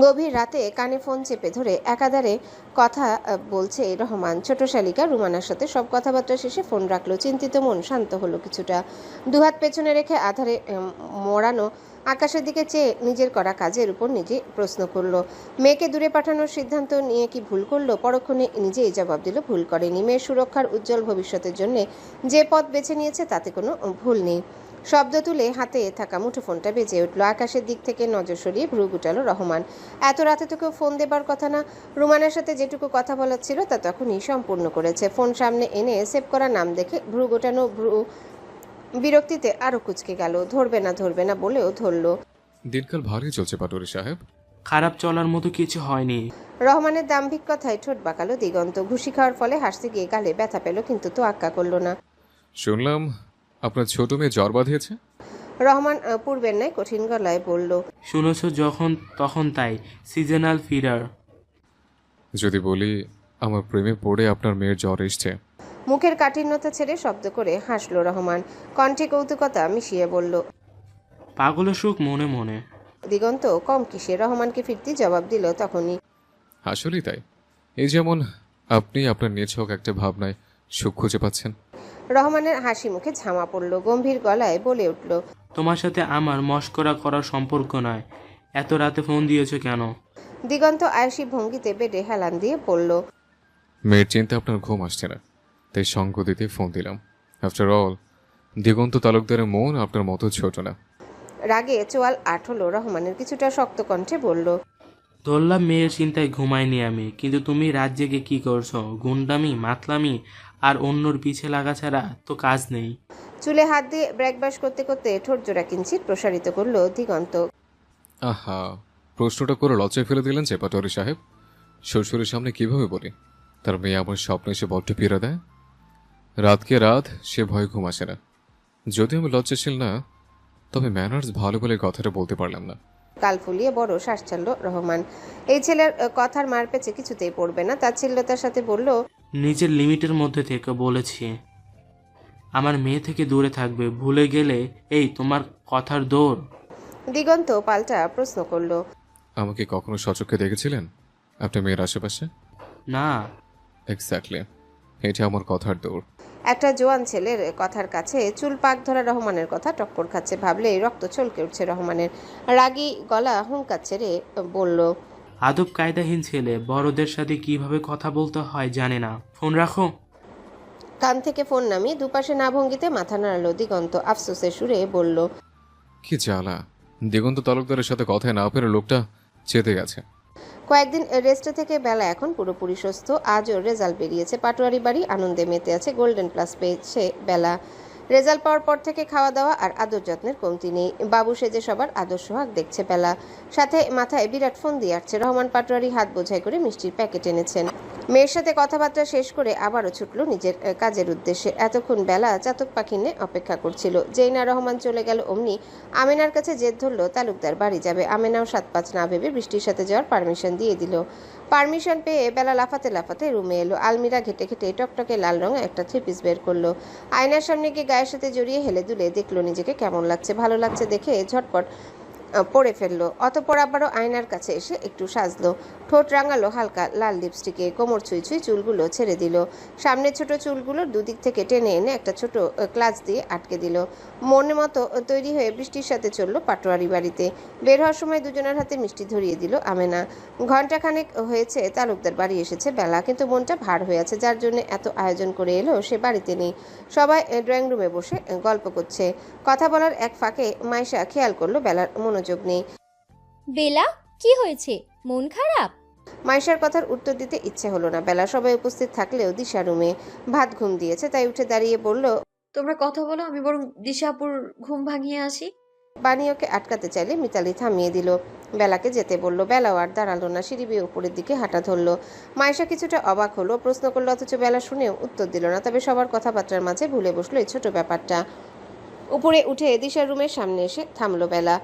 গভীর রাতে কানে ফোন চেপে ধরে একাধারে কথা বলছে রহমান। ছোট শালিকা রুমানার সাথে সব কথাবার্তা শেষে ফোন রাখলো। চিন্তিত মন শান্ত হলো কিছুটা। দুহাত পেছনে রেখে আধারে মোড়ানো আকাশের দিকে চেয়ে নিজের করা কাজের উপর নিজে প্রশ্ন করলো। মেয়েকে দূরে পাঠানোর সিদ্ধান্ত নিয়ে কি ভুল করলো? পরক্ষণে নিজেই জবাব দিল, ভুল করেনি। মেয়ের সুরক্ষার উজ্জ্বল ভবিষ্যতের জন্য যে পথ বেছে নিয়েছে তাতে কোনো ভুল নেই। শব্দ তুলে হাতে থাকা মুঠোফোনটা বেজে উঠল। আকাশের দিক থেকে নজর সরিয়ে ভ্রু গুটালো রহমান। এত রাতে তো কেউ ফোন দেবার কথা না। রুমানের সাথে যেটুকু কথা বলার ছিল তা তখনই সম্পূর্ণ করেছে। ফোন সামনে এনে সেভ করা নাম দেখে ভ্রু গোটানো ভ্রু বিরক্তিতে আরো কুচকে গেল। ধরবে না বলেও ধরল। দিনকাল ভালোই চলছে পাটোয়ারি সাহেব। খারাপ চলার মতো কিছু হয়নি। রহমানের দাম্ভিক কথায় ঠোঁট বাঁকালো দিগন্ত। ঘুষি খাওয়ার ফলে হাসতে গিয়ে গালে ব্যথা পেল, কিন্তু তোয়াক্কা করল না। শুনলাম আপনার ছোট মেয়ে জ্বর বাঁধিয়েছে। রহমান পূর্বের ন্যায় কঠিন গলায় বলল, শুনেছ যখন তখন তাই, সিজনাল ফিডার। যদি বলি আমার প্রেমে পড়ে আপনার মেয়ের জ্বর এসছে। মুখের কাঠিন্যতা ছেড়ে শব্দ করে হাসল রহমান। কণ্ঠে কৌতুকতা মিশিয়ে বলল, পাগলের সুখ মনে মনে। দিগন্ত কম কিসে রহমানকে ফিরতি জবাব দিল তখনই। আসলেই তাই। এই যেমন আপনি আপনার নিছক একটা ভাবনায় সুখ খুঁজে পাচ্ছেন। রহমানের হাসি মুখে ঝামা পড়ল। গম্ভীর গলায় বলে উঠল, তোমার সাথে আমার মস্করা করার সম্পর্ক নয়। এত রাতে ফোন দিয়েছো কেন? দিগন্ত আয়সী ভঙ্গিতে বেডে হেলান দিয়ে পড়ল, মেয়ের চিন্তা আপনার ঘুম আসছে না, তাই সঙ্গ দিতে ফোন দিলাম। আফটার অল দিগন্ত তালুকদারের মন আপনার মতো ছোট না। রাগে চোয়াল আট হলো রহমানের। কিছুটা শক্ত কণ্ঠে বলল, ধরলাম মেয়ের চিন্তায় ঘুমাইনি আমি, কিন্তু তুমি রাত জেগে কি করছো? গুন্ডামি, মাতলামি আর অন্যর পিছে লাগা ছাড়া তো কাজ নেই। চুলে হাত দিয়ে ব্রেকবাস করতে করতে ঠোঁট জোড়া কিঞ্চিত প্রসারিত করলো দিগন্ত। আহা, প্রশ্নটা করে লজ্জায় ফেলে দিলেন যে পাটোয়ারি সাহেব। শ্বশুরের সামনে কিভাবে বলি তার মেয়ে আমার স্বপ্নে এসে বড্ড পীড়া দেয়? রাতকে রাত সে ভয় ঘুম আসে না। যদি আমি লজ্জাশীল না, তবে ম্যানার্স ভালো বলে কথাটা বলতে পারলাম না। কাল ফুলিয়ে বড় শ্বাস ছাড়ল রহমান। এই ছেলের কথার মার পেছে কিছুতেই পড়বে না। তাচ্ছিল্যতার সাথে বলল, নিজের লিমিটের মধ্যে থেকে বলেছি আমার মেয়ে থেকে দূরে থাকবে। ভুলে গেলে এই তোমার কথার দৌড়। দিগন্ত পাল্টা প্রশ্ন করলো, আমাকে কখনো সচক্ষে দেখেছিলেন আপনার মেয়ের আশেপাশে? না। এক্স্যাক্টলি, এটা আমার কথার দৌড়। একটা জোয়ান ছেলের কথার কাছে চুল পাক ধরা রহমানের কথা টক্কর খাচ্ছে। ভাবলেই রক্ত চলকে উঠছে রহমানের। রাগী গলা হুঙ্কার ছেড়ে বলল, আদব কায়দাহীন ছেলে, বড়দের সাথে কিভাবে কথা বলতে হয় জানে না। ফোন রাখো। কান থেকে ফোন নামিয়ে দুপাশে না ভঙ্গিতে মাথা নাড়ালো দিগন্ত। আফসোসের সুরে বলল, কি জ্বালা, দিগন্ত তালুকদারের সাথে কথায় না পেরে লোকটা চেতে গেছে। কয়েকদিন রেস্টে থেকে বেলা এখন পুরোপুরি সুস্থ। আজও রেজাল্ট বেরিয়েছে। পাটোয়ারি বাড়ি আনন্দে মেতে আছে। গোল্ডেন প্লাস পেয়েছে বেলা। রেজাল্ট পাওয়ার পর থেকে খাওয়া দাওয়া আর আদর যত্নের কমতি নেই। বাবু সেজে সবার আদর্শ হাক দেখছে বেলা। সাথে মাথায় বিরাট ফোন দিয়ে আসছে রহমান। পাটোয়ারি হাত বোঝাই করে মিষ্টির প্যাকেট এনেছেন। মেয়ের সাথে কথাবার্তা শেষ করে আবারও ছুটল নিজের কাজের উদ্দেশ্যে। এতক্ষণ বেলা চাতক পাখি নিয়ে অপেক্ষা করছিল। যেই না রহমান চলে গেল অমনি আমেনার কাছে জেদ ধরলো তালুকদার বাড়ি যাবে। আমেনাও সাত পাঁচ না ভেবে বৃষ্টির সাথে যাওয়ার পারমিশন দিয়ে দিল। পারমিশন পেয়ে বেলা লাফাতে লাফাতে রুমে এলো। আলমিরা ঘেটে ঘেটে টকটকে লাল রঙে একটা থ্রি পিস বের করলো। আয়নার সামনে গিয়ে গায়ের সাথে জড়িয়ে হেলে দুলে দেখলো নিজেকে কেমন লাগছে। ভালো লাগছে দেখে ঝটপট পরে ফেললো। অতঃপর আবারও আয়নার কাছে এসে একটু সাজলো। ঠোঁট রাঙালো হালকা লাল লিপস্টিকে। কোমর ছুঁই ছুঁই চুলগুলো ছেড়ে দিল। সামনের ছোট চুলগুলোর দুদিক থেকে টেনে এনে একটা ছোট ক্লাচ দিয়ে আটকে দিল। মনের মতো তৈরি হয়ে বৃষ্টির সাথে চললো পাটোয়ারি বাড়িতে। বের হওয়ার সময় দুজনের হাতে মিষ্টি ধরিয়ে দিল আমেনা। ঘণ্টাখানেক হয়েছে তালুকদার বাড়ি এসেছে বেলা, কিন্তু মনটা ভার হয়ে আছে। যার জন্য এত আয়োজন করে এলো সে বাড়িতে নেই। সবাই ড্রয়িং রুমে বসে গল্প করছে। কথা বলার এক ফাঁকে মাইশা খেয়াল করলো বেলার মনোযোগ নেই। বেলা, কি হয়েছে? মন খারাপ? মাইশার কথার উত্তর দিতে ইচ্ছে হলো না। বেলা সবাই উপস্থিত থাকলেও দিশা রুমে ভাত ঘুম দিয়েছে, তাই উঠে দাঁড়িয়ে বলল, তোমরা কথা বলো, আমি বরং দিশাপুর ঘুম ভাঙিয়ে আসি। বানিয়কে আটকাতে চাইলে মিতালি থামিয়ে দিল। বেলাকে যেতে বলল। বেলাও আর দাঁড়ালো না, সিঁড়ি বেয়ে উপরের দিকে হাঁটা ধরলো। মাইশা কিছুটা অবাক হলো, প্রশ্ন করলো, অথচ বেলা শুনেও উত্তর দিল না। তবে সবার কথাবার্তার মাঝে ভুলে বসলো এই ছোট ব্যাপারটা। উপরে উঠে দিশার রুমের সামনে এসে থামলো বেলা।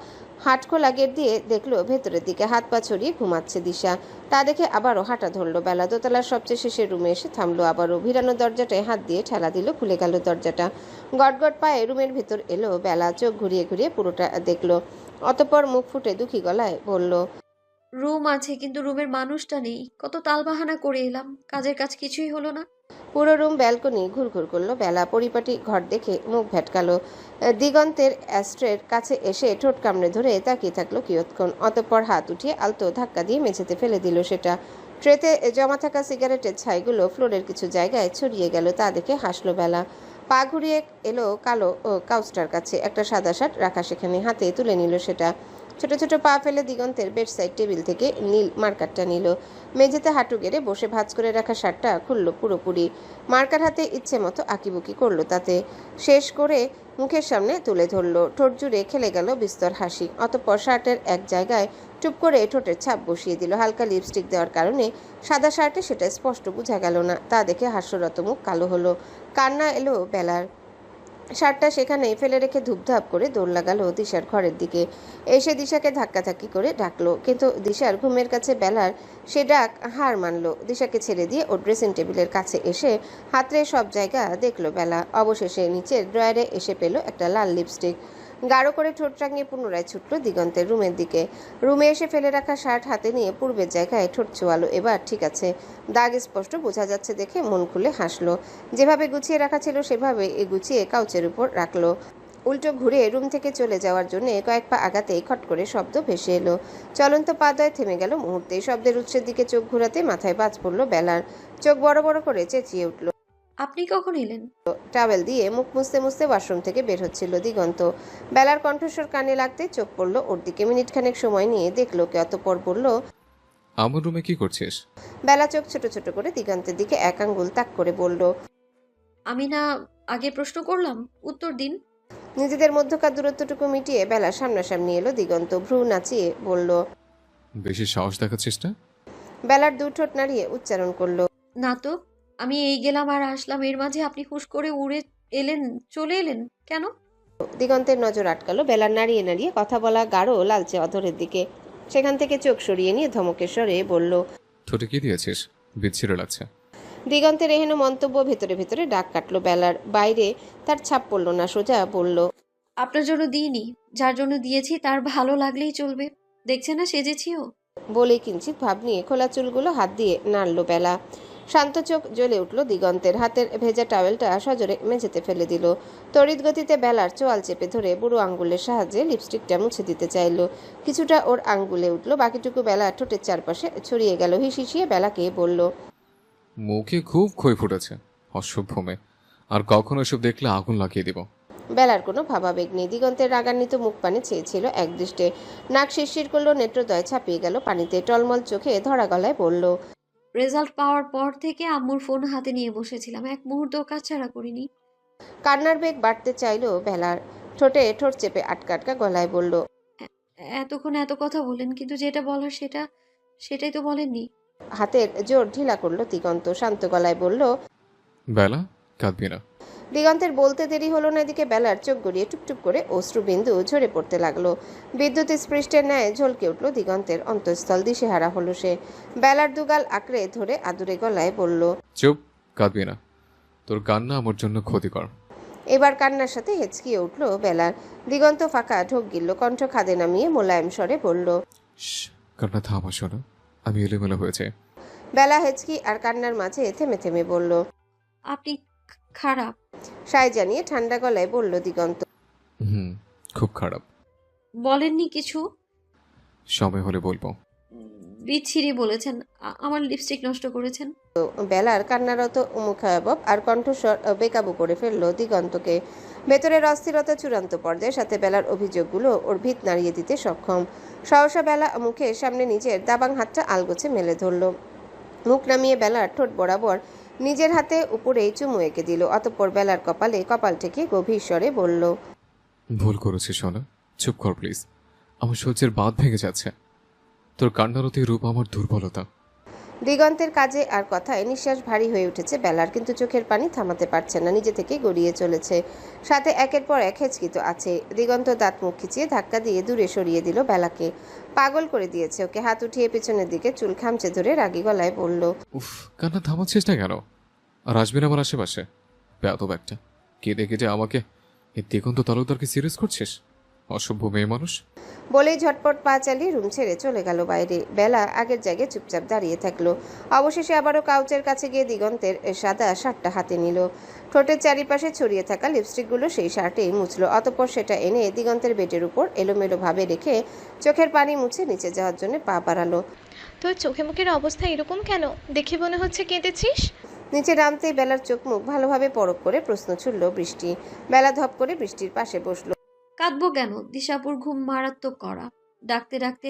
হাট খোলা গেট দিয়ে দেখলো ভেতরের দিকে হাত পা ছড়িয়ে ঘুমাচ্ছে দিশা। তা দেখে আবারও হাঁটা ধরলো বেলা। দোতলার সবচেয়ে শেষের রুমে এসে থামলো আবারও। ভিড়ানো দরজাটায় হাত দিয়ে ঠেলা দিল, খুলে গেল দরজাটা। গটগট পায়ে রুমের ভেতর এলো বেলা। চোখ ঘুরিয়ে ঘুরিয়ে পুরোটা দেখলো। অতঃপর মুখ ফুটে দুঃখী গলায় বলল, রুম আছে কিন্তু রুমের মানুষটা নেই। কত তালবাহানা করে এলাম, কাজের কাজ কিছুই হলো না। পুরো রুম ব্যালকনি ঘুরঘুর করলো বেলা। পরিপাটি ঘর দেখে মুখ ভ্যাটকালো। দিগন্তের অ্যাস্ট্রের কাছে এসে ঠোঁট কামড়ে ধরে তাকিয়ে থাকলো কিয়ৎক্ষণ, অতঃপর হাত উঠিয়ে আলতো ধাক্কা দিয়ে মেঝেতে ফেলে দিল সেটা। ট্রেতে জমা থাকা সিগারেটের ছাইগুলো ফ্লোরের কিছু জায়গায় ছড়িয়ে গেল, তা দেখে হাসলো বেলা। পা ঘুরিয়ে এলো কালো কাউচটার কাছে, একটা সাদা শার্ট রাখা সেখানে, হাতে তুলে নিল সেটা। ছোট ছোট পা ফেলে দিগন্তের বেডসাইড টেবিল থেকে নীল মার্কারটা নিল। মেঝেতে হাঁটু গেড়ে বসে ভাঁজ করে রাখা শার্টটা খুললো পুরোপুরি। মার্কার হাতে ইচ্ছে মতো আঁকিবুকি করলো তাতে। শেষ করে মুখের সামনে তুলে ধরলো। ঠোঁট জুড়ে খেলে গেল বিস্তর হাসি। অতঃপর শার্টের এক জায়গায় টুপ করে ঠোঁটের ছাপ বসিয়ে দিল। হালকা লিপস্টিক দেওয়ার কারণে সাদা শার্টে সেটা স্পষ্ট বোঝা গেল না, তা দেখে হাস্যরত মুখ কালো হলো। কান্না এলো বেলার। শার্টটা সেখানেই ফেলে রেখে ধূপধাপ করে দৌড় লাগালো দিশার ঘরের দিকে। এসে দিশাকে ধাক্কাধাক্কি করে ডাকলো, কিন্তু দিশার ঘুমের কাছে বেলার সে ডাক হার মানলো। দিশাকে ছেড়ে দিয়ে ও ড্রেসিং টেবিলের কাছে এসে হাতড়ে সব জায়গা দেখলো বেলা। অবশেষে নিচের ড্রয়ারে এসে পেল একটা লাল লিপস্টিক। গাঢ় করে ঠোঁট রাঙিয়ে পুনরায় ছুটলো দিগন্তের রুমের দিকে। রুমে এসে ফেলে রাখা শার্ট হাতে নিয়ে পূর্বের জায়গায় ঠোঁট ছোয়ালো। এবার ঠিক আছে, দাগ স্পষ্ট বোঝা যাচ্ছে দেখে মন খুলে হাসলো। যেভাবে গুছিয়ে রাখা ছিল সেভাবে গুছিয়ে কাউচের উপর রাখলো। উল্টো ঘুরে রুম থেকে চলে যাওয়ার জন্য কয়েক পা আগাতেই খট করে শব্দ ভেসে এলো। চলন্ত পাদয় থেমে গেল মুহূর্তে। শব্দের উৎসের দিকে চোখ ঘোরাতে মাথায় বাজ পড়লো বেলার। চোখ বড় বড় করে চেঁচিয়ে উঠল। আপনি কখন এলেন? টাওয়েল দিয়ে মুখ মুছতে মুছতে ওয়াশরুম থেকে বের হচ্ছিল দিগন্ত। বেলার কণ্ঠস্বর কানে লাগতে চোখ পড়ল ওর দিকে। মিনিটখানেক সময় নিয়ে দেখলো কে, অতঃপর বলল, আমার রুমে কি করছিস? বেলা চোখ ছোট ছোট করে দিগন্তের দিকে এক আঙ্গুল তাক করে বলল, আমি না আগে প্রশ্ন করলাম, উত্তর দিন। নিজেদের মধ্যকার দূরত্বটুকু মিটিয়ে বেলা সামনাসামনি এলো দিগন্ত। ভ্রু নাচিয়ে বলল। বেশি সাহস দেখাচ্ছিস না? বেলার দু ঠোঁট নাড়িয়ে উচ্চারণ করলো, না তো, আমি এই গেলাম আর আসলাম, এর মাঝে আপনি হুশ করে উড়ে এলেন, চলে এলেন কেন? দিগন্তের নজর আটকালো বেলার নাড়িয়ে নাড়িয়ে কথা বলা গাঢ় লালচে অধরের দিকে। সেখান থেকে চোখ সরিয়ে নিয়ে ধমকের স্বরে বলল, ঠোঁটে কি দিয়েছিস? বিচ্ছিরে লাগছে। দিগন্তের এহেন মন্তব্য ভেতরে ভেতরে ডাক কাটলো বেলার। বাইরে তার ছাপ পড়ল না, সোজা বলল, আপনার জন্য দিইনি, যার জন্য দিয়েছি তার ভালো লাগলেই চলবে। দেখছে না সেজেছিও। বলেই কিঞ্চিত ভাব নিয়ে খোলা চুলগুলো হাত দিয়ে নাড়ল বেলা। শান্ত চোখ জ্বলে উঠল দিগন্তের। হাতের ভেজা টাওয়েলটা সজোরে মেঝেতে ফেলে দিল। তড়িৎ গতিতে বেলার চোয়াল চেপে ধরে বুড়ো আঙ্গুলের সাহায্যে লিপস্টিকটা মুছে দিতে চাইল। কিছুটা ওর আঙ্গুলে উঠল, বাকিটুকু বেলা ঠোঁটের চারপাশে ছড়িয়ে গেল। হিসিয়ে বেলাকে বলল, মুখে খুব ক্ষয় ফুটেছে, অসভ্য মেয়ে। আর কখনো এসব দেখলে আগুন লাগিয়ে দিব। বেলার কোনো ভাবাবেগ নেই। দিগন্তের রাগান্বিত মুখ পানে চেয়েছিল একদৃষ্টে। নাক শিরশির করলো, নেত্রদয় ছাপিয়ে গেল পানিতে। টলমল চোখে ধরা গলায় বলল, রেজাল্ট পাওয়ার পর থেকে আম্মুর ফোন হাতে নিয়ে বসেছিলাম, এক মুহূর্ত কাজ ছাড়া করিনি। কান্নার বেগ বাড়তে চাইল বেলার। ঠোঁটে ঠোঁট চেপে আটকা আটকা গলায় বলল, এতক্ষণ এত কথা বলেন, কিন্তু যেটা বলার সেটাই তো বলেননি। হাতের জোর ঢিলা করলো দিগন্ত। শান্ত গলায় বলল, বেলা, কাঁদবি না। দিগন্তের বলতে দেরি হলো না, এদিকে বেলার চোখ গড়িয়ে টুপটুপ করে অশ্রুবিন্দু ঝরে পড়তে লাগলো। বিদ্যুৎ স্পৃষ্টের ন্যায় ঝলকে উঠল দিগন্তের অন্তঃস্থল। দিশেহারা হলো সে। বেলার দুগাল আঁকড়ে ধরে আদুরে গলায় বলল, চুপ, কাঁদবি না। তোর কান্না আমার জন্য ক্ষতিকর। এবার কান্নার সাথে হেঁচকিয়ে উঠল বেলার। দিগন্ত ফাঁকা ঢোক গিলল। কণ্ঠ খাদে নামিয়ে মোলায়েম স্বরে বলল, শ্, কান্না থামা শোনা, আমি এলোমেলো হয়েছে। বেলা হেঁচকি আর কান্নার মাঝে থেমে থেমে বলল, আপনি খারাপ। সায় জানিয়ে ঠান্ডা গলায় বলল দিগন্ত, খুব খারাপ। বলেননি কিছু? সময় হলে বলবো। বিচ্ছিরি বলেছেন, আমার লিপস্টিক নষ্ট করেছেন। বেলার কান্নারত মুখাবব আর কণ্ঠস্বর বেকাবু করে ফেললো দিগন্তকে। ভেতরের অস্থিরতা চূড়ান্ত পর্যায়ে, সাথে বেলার অভিযোগগুলো ওর ভিত নাড়িয়ে দিতে সক্ষম। সহসা বেলা মুখের সামনে নিজের দাবাং হাতটা আলগোছে মেলে ধরল। মুখ নামিয়ে বেলার ঠোঁট বরাবর নিজের হাতে উপরেই চুমু এঁকে দিল। অতঃপর বেলার কপালে কপাল ঠেকে গভীর স্বরে বলল, ভুল করেছি সোনা, চুপ কর প্লিজ। আমার সহ্যের বাঁধ ভেঙে যাচ্ছে। তোর কান্নারতি রূপ আমার দুর্বলতা। দিগন্তের কাজে আর কথায় নিঃশ্বাস ভারী হয়ে উঠেছে বেলার, কিন্তু চোখের পানি থামাতে পারছে না, নিজে থেকে গড়িয়ে চলেছে। সাথে একের পর এক হেঁচকিত আছে। দিগন্ত দাঁত মুখ খিচিয়ে ধাক্কা দিয়ে দূরে সরিয়ে দিল বেলাকে। পাগল করে দিয়েছে ওকে। হাত উঠিয়ে পেছনের দিকে চুল খামচে ধরে রাগী গলায় বলল, উফ, কান্না থামাচ্ছিস না কেন? আর আসবি না আমার আশেপাশে? বেয়াদব একটা। কেঁদে কেটে আমাকে এই দিগন্ত তালুকদারকে সিরিয়াস করছিস? অসভ্য মেয়ে মানুষ। বলেই ঝটপট পা চালিয়ে রুম ছেড়ে চলে গেল বাইরে। বেলা আগের জায়গায় চুপচাপ দাঁড়িয়ে থাকলো। অবশেষে আবারও কাউচের কাছে গিয়ে দিগন্তের সাদা শার্টটা হাতে নিল। ঠোঁটের চারিপাশে ছড়িয়ে থাকা লিপস্টিকগুলো সেই শার্টেই মুছলো। অতঃপর সেটা এনে দিগন্তের বেডের উপর এলোমেলো ভাবে রেখে চোখের পানি মুছে নিচে যাওয়ার জন্য পা বাড়ালো। তোর চোখে মুখের অবস্থা এরকম কেন? দেখে মনে হচ্ছে কেঁদেছিস। নিচে নামতেই বেলার চোখ মুখ ভালোভাবে পরখ করে প্রশ্ন ছুড়ল বৃষ্টি। বেলা ধপ করে বৃষ্টির পাশে বসলো। কাঁদবো কেন? দিশাপুর ঘুম মারাত্মক করা। ডাকতে ডাকতে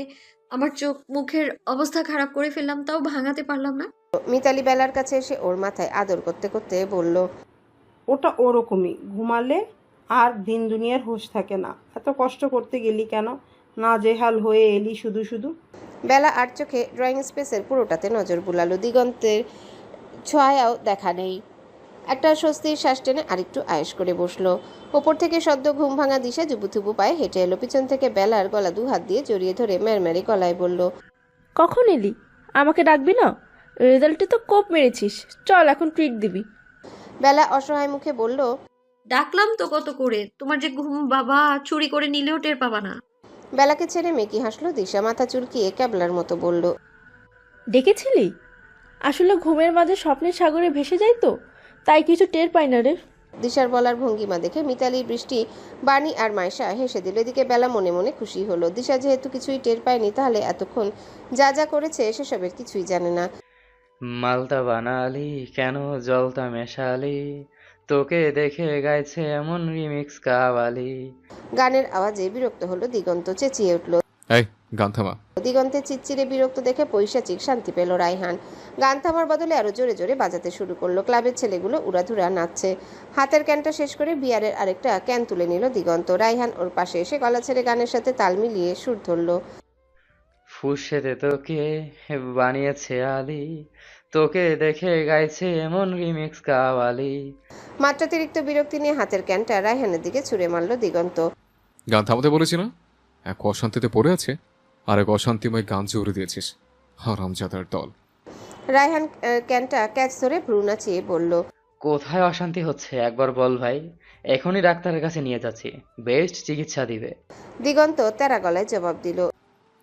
আমার চোখ মুখের অবস্থা খারাপ করে ফেললাম, তাও ভাঙাতে পারলাম না। মিতালি বেলার কাছে এসে ওর মাথায় আদর করতে করতে বলল, ওটা ওরকমই, ঘুমালে আর দিন দুনিয়ার হোশ থাকে না। এত কষ্ট করতে গেলি কেন? না জেহাল হয়ে এলি শুধু শুধু। বেলা আর চোখে ড্রয়িং স্পেসের পুরোটাতে নজর বুলালো। দিগন্তের ছোঁয়াও দেখা নেই। একটা স্বস্তির শ্বাস টেনে আরেকটু আয়েশ করে বসলো। ওপর থেকে সদ্য ঘুম ভাঙা দিশা জুবুথুবু পায়ে হেঁটে এলো। পিছন থেকে বেলার গলা দু হাত দিয়ে জড়িয়ে ধরে ম্যারম্যারি গলায় বলল, কখন এলি? আমাকে ডাকবি না? রেজাল্টে তো কোপ মেরেছিস, চল এখন ট্রিট দিবি। বেলা অসহায় মুখে বলল, ডাকলাম তো কত করে, তোমার যে ঘুম বাবা চুরি করে নিলেও টের পাবা না। বেলাকে ছেড়ে মেকি হাসলো দিশা। মাথা চুলকিয়ে ক্যাবলার মতো বলল, ডেকেছিলি? আসলে ঘুমের মাঝে স্বপ্নের সাগরে ভেসে যাই তো, তাই কিছু টের পাই না রে। দিশার বলার ভঙ্গিমা দেখে মিতালি, বৃষ্টি, বাণী আর মাইশা হেসে দিল। এদিকে বেলা মনে মনে খুশি হলো। দিশা যেহেতু কিছুই টের পায়নি, তাহলে এতক্ষণ যা যা করেছে সেসবের কিছুই জানে না। মালটা বানালি কেন জলটা মেশালি, তোকে দেখে গাইছে এমন রিমিক্স কাওয়ালি। গানের আওয়াজে বিরক্ত হলো দিগন্ত, চেঁচিয়ে উঠল। এই গান থামা। দিগন্তের চিৎচিরে বিরক্ত দেখে পৈশাচিক শান্তি পেল রায়হান। গান থামার বদলে আরো জোরে জোরে বাজাতে শুরু করলো। ক্লাবের ছেলেগুলো উড়াধুরা নাচছে। হাতের ক্যানটা শেষ করে বিয়ারের আরেকটা ক্যান তুলে নিল দিগন্ত। রায়হান ওর পাশে এসে গলা ছেড়ে গানের সাথে তাল মিলিয়ে সুর ধরল। ফুসেতে তোকে বানিয়েছে আলি, তোকে দেখে গাইছে এমন রিমিক্স কাওয়ালি। মাত্রাতিরিক্ত বিরক্তি নিয়ে হাতের ক্যানটা রায়হানের দিকে ছুঁড়ে মারল দিগন্ত। গান থামাতে বলেছি না? এক অশান্তিতে পড়ে আছে আর এক অশান্তিময় গান জুড়ে দিয়েছিস, হারামজাদার দল। রায়হান ক্যানটা ক্যাচ ধরে ভ্রু নাচিয়ে বলল, কোথায় অশান্তি হচ্ছে একবার বল ভাই, এখনই ডাক্তারের কাছে নিয়ে যাচ্ছি, বেস্ট চিকিৎসা দিবে। দিগন্ত তেরা গলায় জবাব দিল,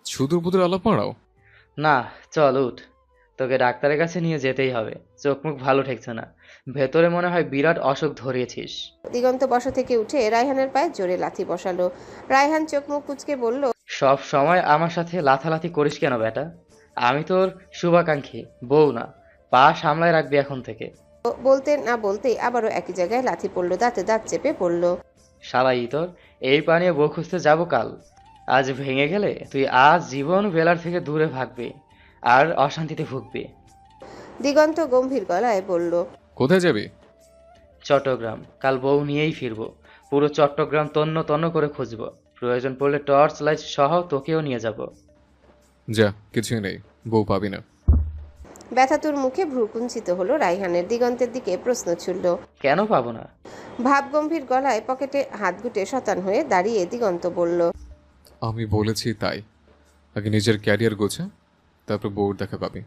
সুদূর বুদুর আলাপ মারাও। না চল উঠ, তোকে ডাক্তারের কাছে নিয়ে যেতেই হবে। চোখ মুখ ভালো ঠেকছে না, ভেতরে মনে হয় বিরাট অসুখ ধরিয়েছিস। দিগন্ত বসা থেকে উঠে রায়হানের পায়ে জোরে লাথি বসালো। রায়হান চোখ মুখ কুঁচকে বলল, সব সময় আমার সাথে লাথালাথি করিস কেন বেটা? আমি তোর শুভাকাঙ্ক্ষী, বউ না। পা সামলায় রাখবি এখন থেকে। বলতে না বলতেই আবারও একই জায়গায় লাথি পড়ল। দাঁতে দাঁত চেপে পড়ল, শালাই তোর এই পা নিয়ে বউ খুঁজতে যাবো কাল। আজ ভেঙে গেলে তুই আজ জীবন বেলার থেকে দূরে ভাগবি আর অশান্তিতে ভুগবি। দিগন্ত গম্ভীর গলায় বলল, কোথায় যাবি? চট্টগ্রাম, কাল বউ নিয়েই ফিরবো। পুরো চট্টগ্রাম তন্ন তন্ন করে খুঁজবো, প্রয়োজন পড়লে টর্চ লাইট সহ তোকেও নিয়ে যাব। যা, কিছুই নেই, বউ পাবি না। ব্যথাতুর মুখে ভ্রু কুঞ্চিত হলো রায়হানের। দিগন্তের দিকে প্রশ্ন ছুড়ল। কেন পাবো না? ভাবগম্ভীর গলায় পকেটে হাত গুটে শতান হয়ে দাঁড়িয়ে দিগন্ত বলল, আমি বলেছি তাই। আগে নিজের ক্যারিয়ার গোছা, তারপর বউর দেখা পাবি।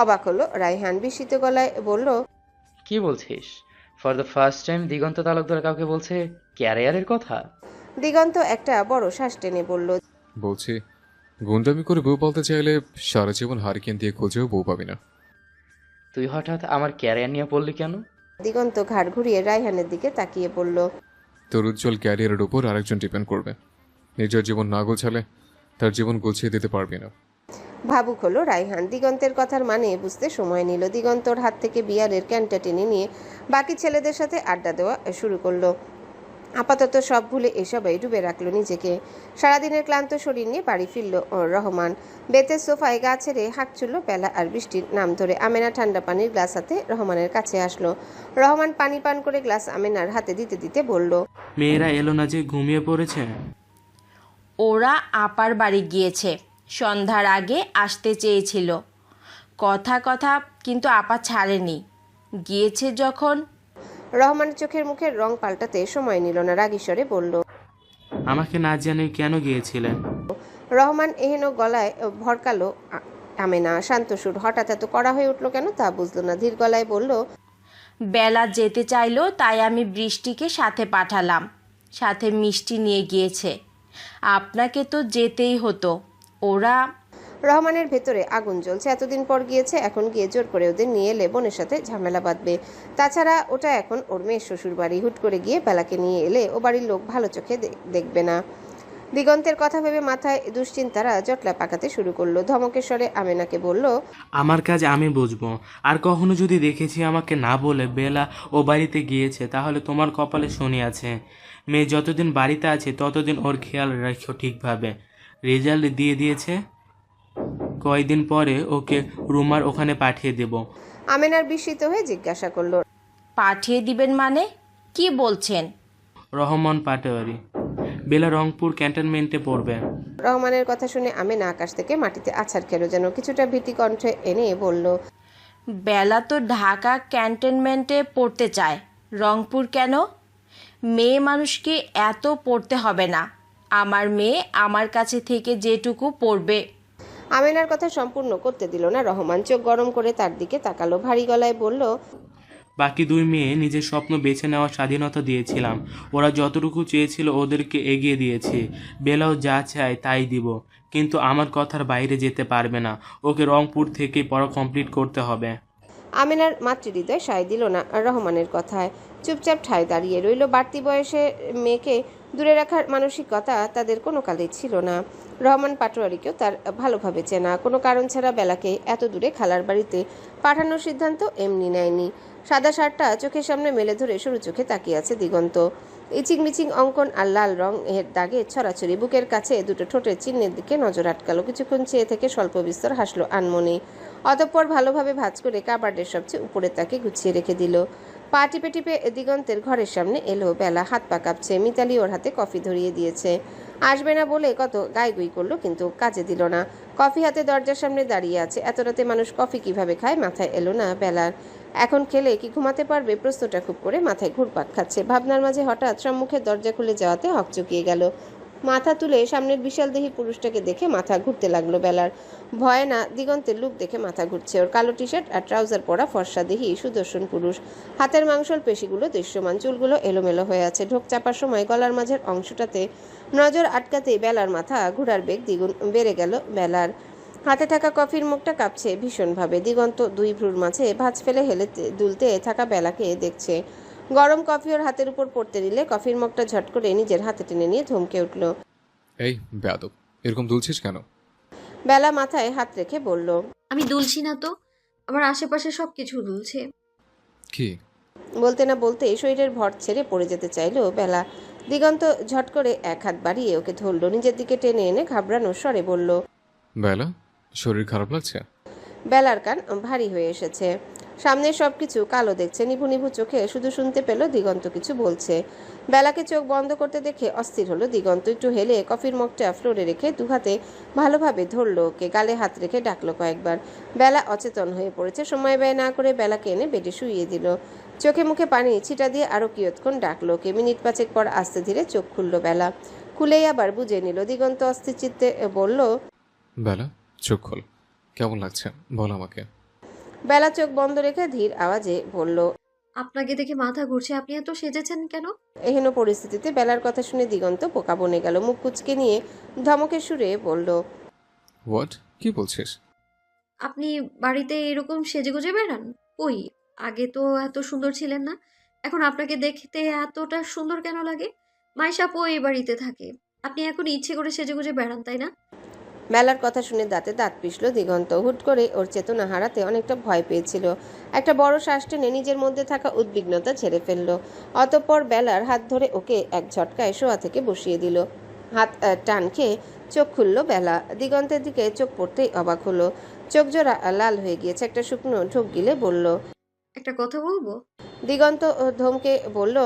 অবাক হলো রায়হান। বিস্মিত গলায় বলল, কি বলছিস? ফর দ্য ফার্স্ট টাইম দিগন্ত তালুকদার কাউকে বলছে ক্যারিয়ারের কথা। দিগন্ত একটা বড় শ্বাস টেনে বলল, বলছি, গুন্ডামি করে বউ বলতে চাইলে সারা জীবন হারিকেন দিয়ে খোঁজেও বউ পাবি না। তুই হঠাৎ আমার ক্যারিয়ার নিয়ে পড়লি কেন? দিগন্ত ঘাড় ঘুরিয়ে রায়হানের দিকে তাকিয়ে বলল, তোর উজ্জ্বল ক্যারিয়ারের উপর আরেকজন ডিপেন্ড করবে। নিজের জীবন না গোছালে তার জীবন গুছিয়ে দিতে পারবি না। ভাবুক হলো রায়হান। দিগন্তের কথার মানে বুঝতে সময় নিল। দিগন্তর হাত থেকে বিয়ারের ক্যানটা টেনে নিয়ে বাকি ছেলেদের সাথে আড্ডা দেওয়া শুরু করলো। আপাতত সব ভুলে এসবেই ডুবে রাখলো নিজেকে। সারাদিনের ক্লান্ত শরীর নিয়ে বাড়ি ফিরল রহমান। বেতের সোফায় গা ছেড়ে হাঁকছিল বেলা আর বৃষ্টির নাম ধরে। আমেনা ঠান্ডা পানির গ্লাস হাতে রহমানের কাছে আসলো। রহমান পানি পান করে গ্লাস আমেনার হাতে দিতে দিতে বলল, মেয়েরা এলো না যে, ঘুমিয়ে পড়েছে? ওরা আপার বাড়ি গিয়েছে, সন্ধ্যার আগে আসতে চেয়েছিল। কথা কিন্তু আপা ছাড়েনি, গিয়েছে যখন। রহমানের চোখের মুখের রং পাল্টাতে সময় নিল না। রাগীস্বরে বলল, আমাকে না জানে কেন গিয়েছিলেন? রহমান এহেন গলায় ভরকালো আমেনা। শান্ত সুর। হঠাৎ এত কড়া হয়ে উঠলো কেন তা বুঝলো না। ধীর গলায় বলল, বেলা যেতে চাইলো তাই আমি বৃষ্টিকে সাথে পাঠালাম, সাথে মিষ্টি নিয়ে গিয়েছে। আপনাকে তো যেতেই হতো। ওরা রহমানের ভেতরে আগুন জ্বলছে। এতদিন পর গিয়েছে, এখন গিয়ে জোর করে ওদের নিয়ে এলে বোনের সাথে ঝামেলা বাঁধবে। তাছাড়া ওটা এখন ওর মেয়ের শ্বশুর বাড়ি। হুট করে গিয়ে বেলাকে নিয়ে এলে ও বাড়ির লোক ভালো চোখে দেখবে না। দিগন্তের কথা ভেবে মাথায় দুশ্চিন্তারা জটলা পাকাতে শুরু করলো। ধমকের স্বরে আমেনাকে বলল, আমার কাজ আমি বুঝবো। আর কখনো যদি দেখেছি আমাকে না বলে বেলা ও বাড়িতে গিয়েছে, তাহলে তোমার কপালে শনি আছে। মেয়ে যতদিন বাড়িতে আছে ততদিন ওর খেয়াল রাখো ঠিকভাবে। রেজাল্ট দিয়ে দিয়েছে, কয়দিন পরে ওকে রুমার ওখানে পাঠিয়ে দেব। আমেনার বিস্মিত হয়ে জিজ্ঞাসা করলো, পাঠিয়ে দিবেন মানে কি বলছেন? রহমান পাটোয়ারি। বেলা রংপুর ক্যান্টনমেন্টে পড়বে। রহমানের কথা শুনে আমেনা আকাশ থেকে মাটিতে আছাড় খেলো, যেন কিছুটা ভীতি কণ্ঠে এনে বলল, বেলা তো ঢাকা ক্যান্টনমেন্টে পড়তে চায়, রংপুর কেন? মেয়ে মানুষকে এত পড়তে হবে না। আমার মেয়ে আমার কাছে থেকে যেটুকু পড়বে। আমেনার কথা সম্পূর্ণ করতে দিল না রহমান। চোখ গরম করে তার দিকে তাকালো, ভারী গলায় বলল, বাকি দুই মেয়ে নিজের স্বপ্ন বেছে নেওয়ার স্বাধীনতা দিয়েছিলাম। ওরা যতটুকু চেয়েছিল ওদেরকে এগিয়ে দিয়েছি। বেলাও যা চায় তাই দিব, কিন্তু আমার কথার বাইরে যেতে পারবে না। ওকে রংপুর থেকে পড়া কমপ্লিট করতে হবে। আমেনার মাতৃহৃদয় সায় দিল না রহমানের কথায়। চুপচাপ ঠায় দাঁড়িয়ে রইল। বাড়তি বয়সে মেয়েকে দূরে রাখার মানসিকতা তাদের কোনো কালেই ছিল না। রহমান পাটোয়ারিকেও তার ভালোভাবে চেনা। কোনো কারণ ছাড়া বেলাকে এত দূরে খালার বাড়িতে পাঠানোর সিদ্ধান্ত এমনি নেয়নি। সাদা শার্টটা চোখের সামনে মেলে ধরে সরু চোখে তাকিয়ে আছে দিগন্ত। ইচিং মিচিং অঙ্কন আর লাল রং এর দাগে ছড়াছড়ি। বুকের কাছে দুটো ঠোঁটের চিহ্নের দিকে নজর আটকালো। কিছুক্ষণ চেয়ে থেকে স্বল্প বিস্তর হাসলো আনমনে। অতঃপর ভালোভাবে ভাঁজ করে কাবার্ডের সবচেয়ে উপরের তাকে গুছিয়ে রেখে দিল। পা টিপে টিপে দিগন্তের ঘরের সামনে এলো বেলা। হাত পা কাঁপছে। মিতালি ওর হাতে কফি ধরিয়ে দিয়েছে। আসবে না বলে কত গাইগুই করলো, কিন্তু কাজে দিল না। কফি হাতে দরজার সামনে দাঁড়িয়ে আছে। এত রাতে মানুষ কফি কিভাবে খায় মাথায় এলো না বেলার। এখন খেলে কি ঘুমাতে পারবে, প্রশ্নটা খুব করে মাথায় ঘুরপাক খাচ্ছে। ভাবনার মাঝে হঠাৎ সম্মুখের দরজা খুলে যাওয়াতে হকচকিয়ে গেল। মাথা তুলে সামনের বিশাল দেহী পুরুষটাকে দেখে মাথা ঘুরতে লাগলো বেলার। ভয় না, দিগন্তের লুক দেখে মাথা ঘুরছে ওর। কালো টি শার্ট আর ট্রাউজার পরা ফর্সা দেহী সুদর্শন পুরুষ। হাতের মাংসল পেশিগুলো দৃশ্যমান, চুলগুলো এলোমেলো হয়ে আছে। ঢোক চাপার সময় গলার মাঝের অংশটাতে নজর আটকাতেই বেলার মাথা ঘোরার বেগ দ্বিগুণ বেড়ে গেল বেলার। হাতে থাকা কফির মুখটা কাঁপছে ভীষণভাবে। দিগন্ত দুই ভ্রুর মাঝে ভাঁজ ফেলে হেলে দুলতে থাকা বেলাকে দেখছে। গরম কফি ওর হাতের উপর পড়তে দিলে কফির মগটা ঝট করে নিজের হাতে টেনে নিয়ে ধমকে উঠল। এই বেয়াদব, এরকম দুলছিস কেন? বেলা মাথায় হাত রেখে বলল, আমি দুলছি না তো, আমার আশেপাশে সব কিছু দুলছে। কি? বলতে না বলতে শরীরের ভর ছেড়ে পড়ে যেতে চাইলো বেলা। দিগন্ত ঝট করে এক হাত বাড়িয়ে ওকে ধরল, নিজের দিকে টেনে এনে ঘাবড়ানোর স্বরে বলল, বেলা, শরীর খারাপ লাগছে? বেলার কান ভারী হয়ে এসেছে। সামনে সবকিছু কালো দেখছে। নিভু নিভু চোখে শুধু শুনতে পেল দিগন্ত কিছু বলছে। বেলাকে চোখ বন্ধ করতে দেখে অস্থির হলো দিগন্ত। একটু হেলে কফির মগটা ফ্লোরে রেখে দুহাতে ভালোভাবে ধরলো ওকে। গালে হাত রেখে ডাকলো কয়েকবার। বেলা অচেতন হয়ে পড়েছে। সময় ব্যয় না করে বেলাকে এনে বেডে শুইয়ে দিল। চোখে মুখে পানি ছিটা দিয়ে আরও কিয়ৎক্ষণ ডাকলো ওকে। মিনিট পাঁচেক পর আস্তে ধীরে চোখ খুলল বেলা। খুলেই আবার বুঝে নিল। দিগন্ত অস্থির চিত্তে বলল, বেলা, চোখ খোল। কেমন লাগছে বল আমাকে। বেলা চোখ বন্ধ রেখে ধীর আওয়াজে বলল, আপনাকে দেখে মাথা ঘুরছে, আপনি এত সেজেছেন কেন? এহেন পরিস্থিতিতে বেলার কথা শুনে দিগন্ত বোকা বনে গেল। মুখ কুচকে নিয়ে ধমকের সুরে বলল, হোয়াট? কি বলছিস? আপনি বাড়িতে এরকম সেজেগুজে বেড়ান? ওই আগে তো এত সুন্দর ছিলেন না, এখন আপনাকে দেখতে এতটা সুন্দর কেন লাগে? মাইশাপু এই বাড়িতে থাকে, আপনি এখন ইচ্ছে করে সেজেগুজে বেড়ান, তাই না? বেলার কথা শুনে দাঁতে দাঁত পিষল দিগন্ত। হুট করে ওর চেতনা হারাতে অনেকটা ভয় পেয়েছিল। একটা বড় শ্বাস টেনে নিজের মধ্যে থাকা উদ্বিগ্নতা ঝেড়ে ফেলল। অতঃপর বেলার হাত ধরে ওকে এক ঝটকায় শোয়া থেকে বসিয়ে দিল। হাত টান খেয়ে চোখ খুলল বেলা। দিগন্তের দিকে চোখ পড়তেই অবাক হলো। চোখ জোড়া লাল হয়ে গিয়েছে। একটা শুকনো ঢোক গিলে বলল, একটা কথা বলবো? দিগন্ত ধমকে বলল,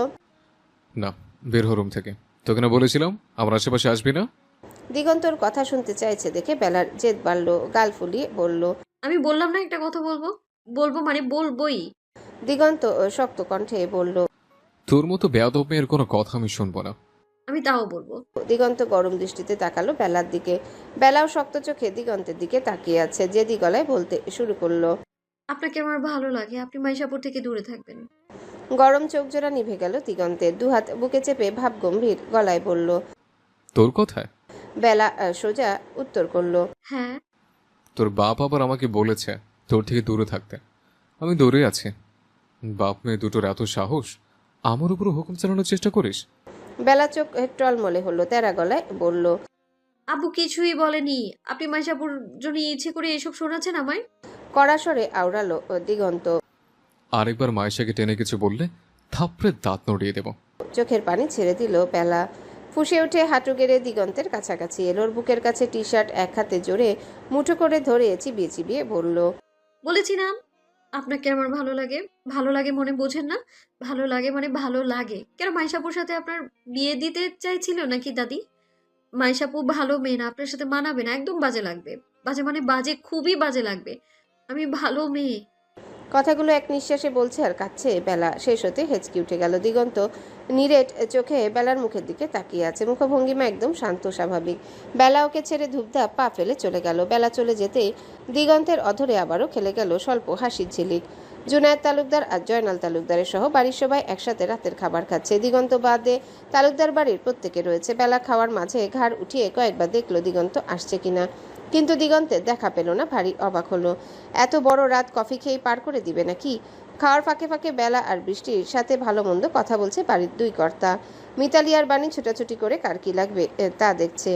না, বের হো রুম থেকে। তোকে না বলেছিলাম আমার আশেপাশে আসবি না? দিগন্তর কথা শুনতে চাইছে দেখে বেলার জেদ বাড়ল। গাল ফুলিয়ে বলল, আমি বললাম না একটা কথা বলবো, বলবো মানে বলবোই। দিগন্ত শক্ত কণ্ঠে বলল, তোর মতো বেয়াদব মেয়ের কোনো কথা আমি শুনবো না। আমি তাও বলবো। দিগন্ত গরম দৃষ্টিতে তাকালো বেলার দিকে। বেলাও শক্ত চোখে দিগন্তের দিকে তাকিয়ে আছে। জেদি গলায় বলতে শুরু করলো, আপনাকে আমার ভালো লাগে, আপনি মাইশাপুর থেকে দূরে থাকবেন। গরম চোখ জোড়া নিভে গেল দিগন্তের। দুহাত বুকে চেপে ভাব গম্ভীর গলায় বলল, তোর কথায়? বেলা সোজা উত্তর করলো। হ্যাঁ। তোর বাপ আবার আমাকে বলেছে তোর থেকে দূরে থাকতে। আমি দূরে আছি। বাপ মেয়ে দুটোর এত সাহস, আমার উপর হুকুম চালানোর চেষ্টা করিস? বেলা চোখ টলমলে হলো, তেরা গলায় বলল। আব্বু কিছুই বলেনি। আপনি মাইশাপুর জন্য ইচ্ছে করে এসব শোনাচ্ছেন আমায়? কড়া স্বরে আওড়ালো দিগন্ত। আরেকবার মায়েশাকে টেনে কিছু বললে থাপড়ে দাঁত নড়িয়ে দেব। চোখের পানি ছেড়ে দিল বেলা। ফুঁসে উঠে হাঁটু গেড়ে দিগন্তের কাছাকাছি এলো। ওর বুকের কাছে টি শার্ট এক হাতে জোরে মুঠো করে ধরে চিবিয়ে চিবিয়ে বলল। বলেছি না আপনাকে আমার ভালো লাগে। ভালো লাগে মনে বোঝেন না? ভালো লাগে মানে ভালো লাগে। কেন মাইশাপুর সাথে আপনার বিয়ে দিতে চাইছিল নাকি দাদি? মাইশাপু ভালো মেয়ে না, আপনার সাথে মানাবে না, একদম বাজে লাগবে। বাজে মানে বাজে, খুবই বাজে লাগবে। আমি ভালো মেয়ে। কথাগুলো এক নিঃশ্বাসে বলছে আর কাচ্ছে বেলা। শেষ হতে হেঁচকি উঠে গেল। দিগন্ত নিরেট চোখে বেলার মুখের দিকে তাকিয়ে আছে, মুখভঙ্গিমা একদম শান্ত স্বাভাবিক। বেলা ওকে ছেড়ে ধূপধাপ পা ফেলে চলে গেল। বেলা চলে যেতেই দিগন্তের অধরে আবারও খেলে গেল স্বল্প হাসির ঝিলিক। জুনায়েদ তালুকদার আর জয়নাল তালুকদারের সহ বাড়ির সবাই একসাথে রাতের খাবার খাচ্ছে। দিগন্ত বাদে তালুকদার বাড়ির প্রত্যেকে রয়েছে। বেলা খাওয়ার মাঝে ঘাড় উঠিয়ে কয়েকবার দেখলো দিগন্ত আসছে কিনা, কিন্তু দিগন্তের দেখা পেল না। ভারী অবাক হলো। এত বড় রাত কফি খেয়ে পার করে দিবে নাকি? খাওয়ার ফাঁকে ফাঁকে বেলা আর বৃষ্টির সাথে ভালো মন্দ কথা বলছে বাড়ির দুই কর্তা। মিতালি আর বাণী ছোটাছুটি করে কার কি লাগবে তা দেখছে।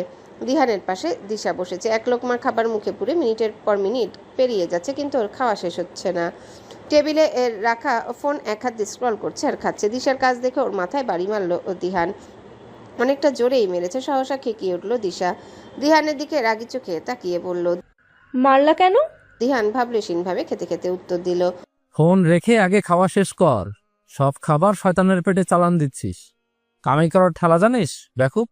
দিহানের পাশে দিশা বসেছে। এক লোকমার খাবার মুখে পুরে মিনিটের পর মিনিট পেরিয়ে যাচ্ছে, কিন্তু ওর খাওয়া শেষ হচ্ছে না। টেবিলে রাখা ফোন এক হাত দিয়ে স্ক্রল করছে আর খাচ্ছে। দিশার কাজ দেখে ওর মাথায় বাড়ি মারল দিহান। অনেকটা জোরেই মেরেছে। সহসা খেকিয়ে উঠল দিশা। দিহানের দিকে রাগি চোখে তাকিয়ে বলল। মারলা কেন? দিহান ভাবলেশীনভাবে খেতে খেতে উত্তর দিল। ফোন রেখে আগে খাওয়া শেষ কর। সব খাবার শয়তানের পেটে চালান দিচ্ছিস। কামাই করার ঠেলা জানিস বেকুব?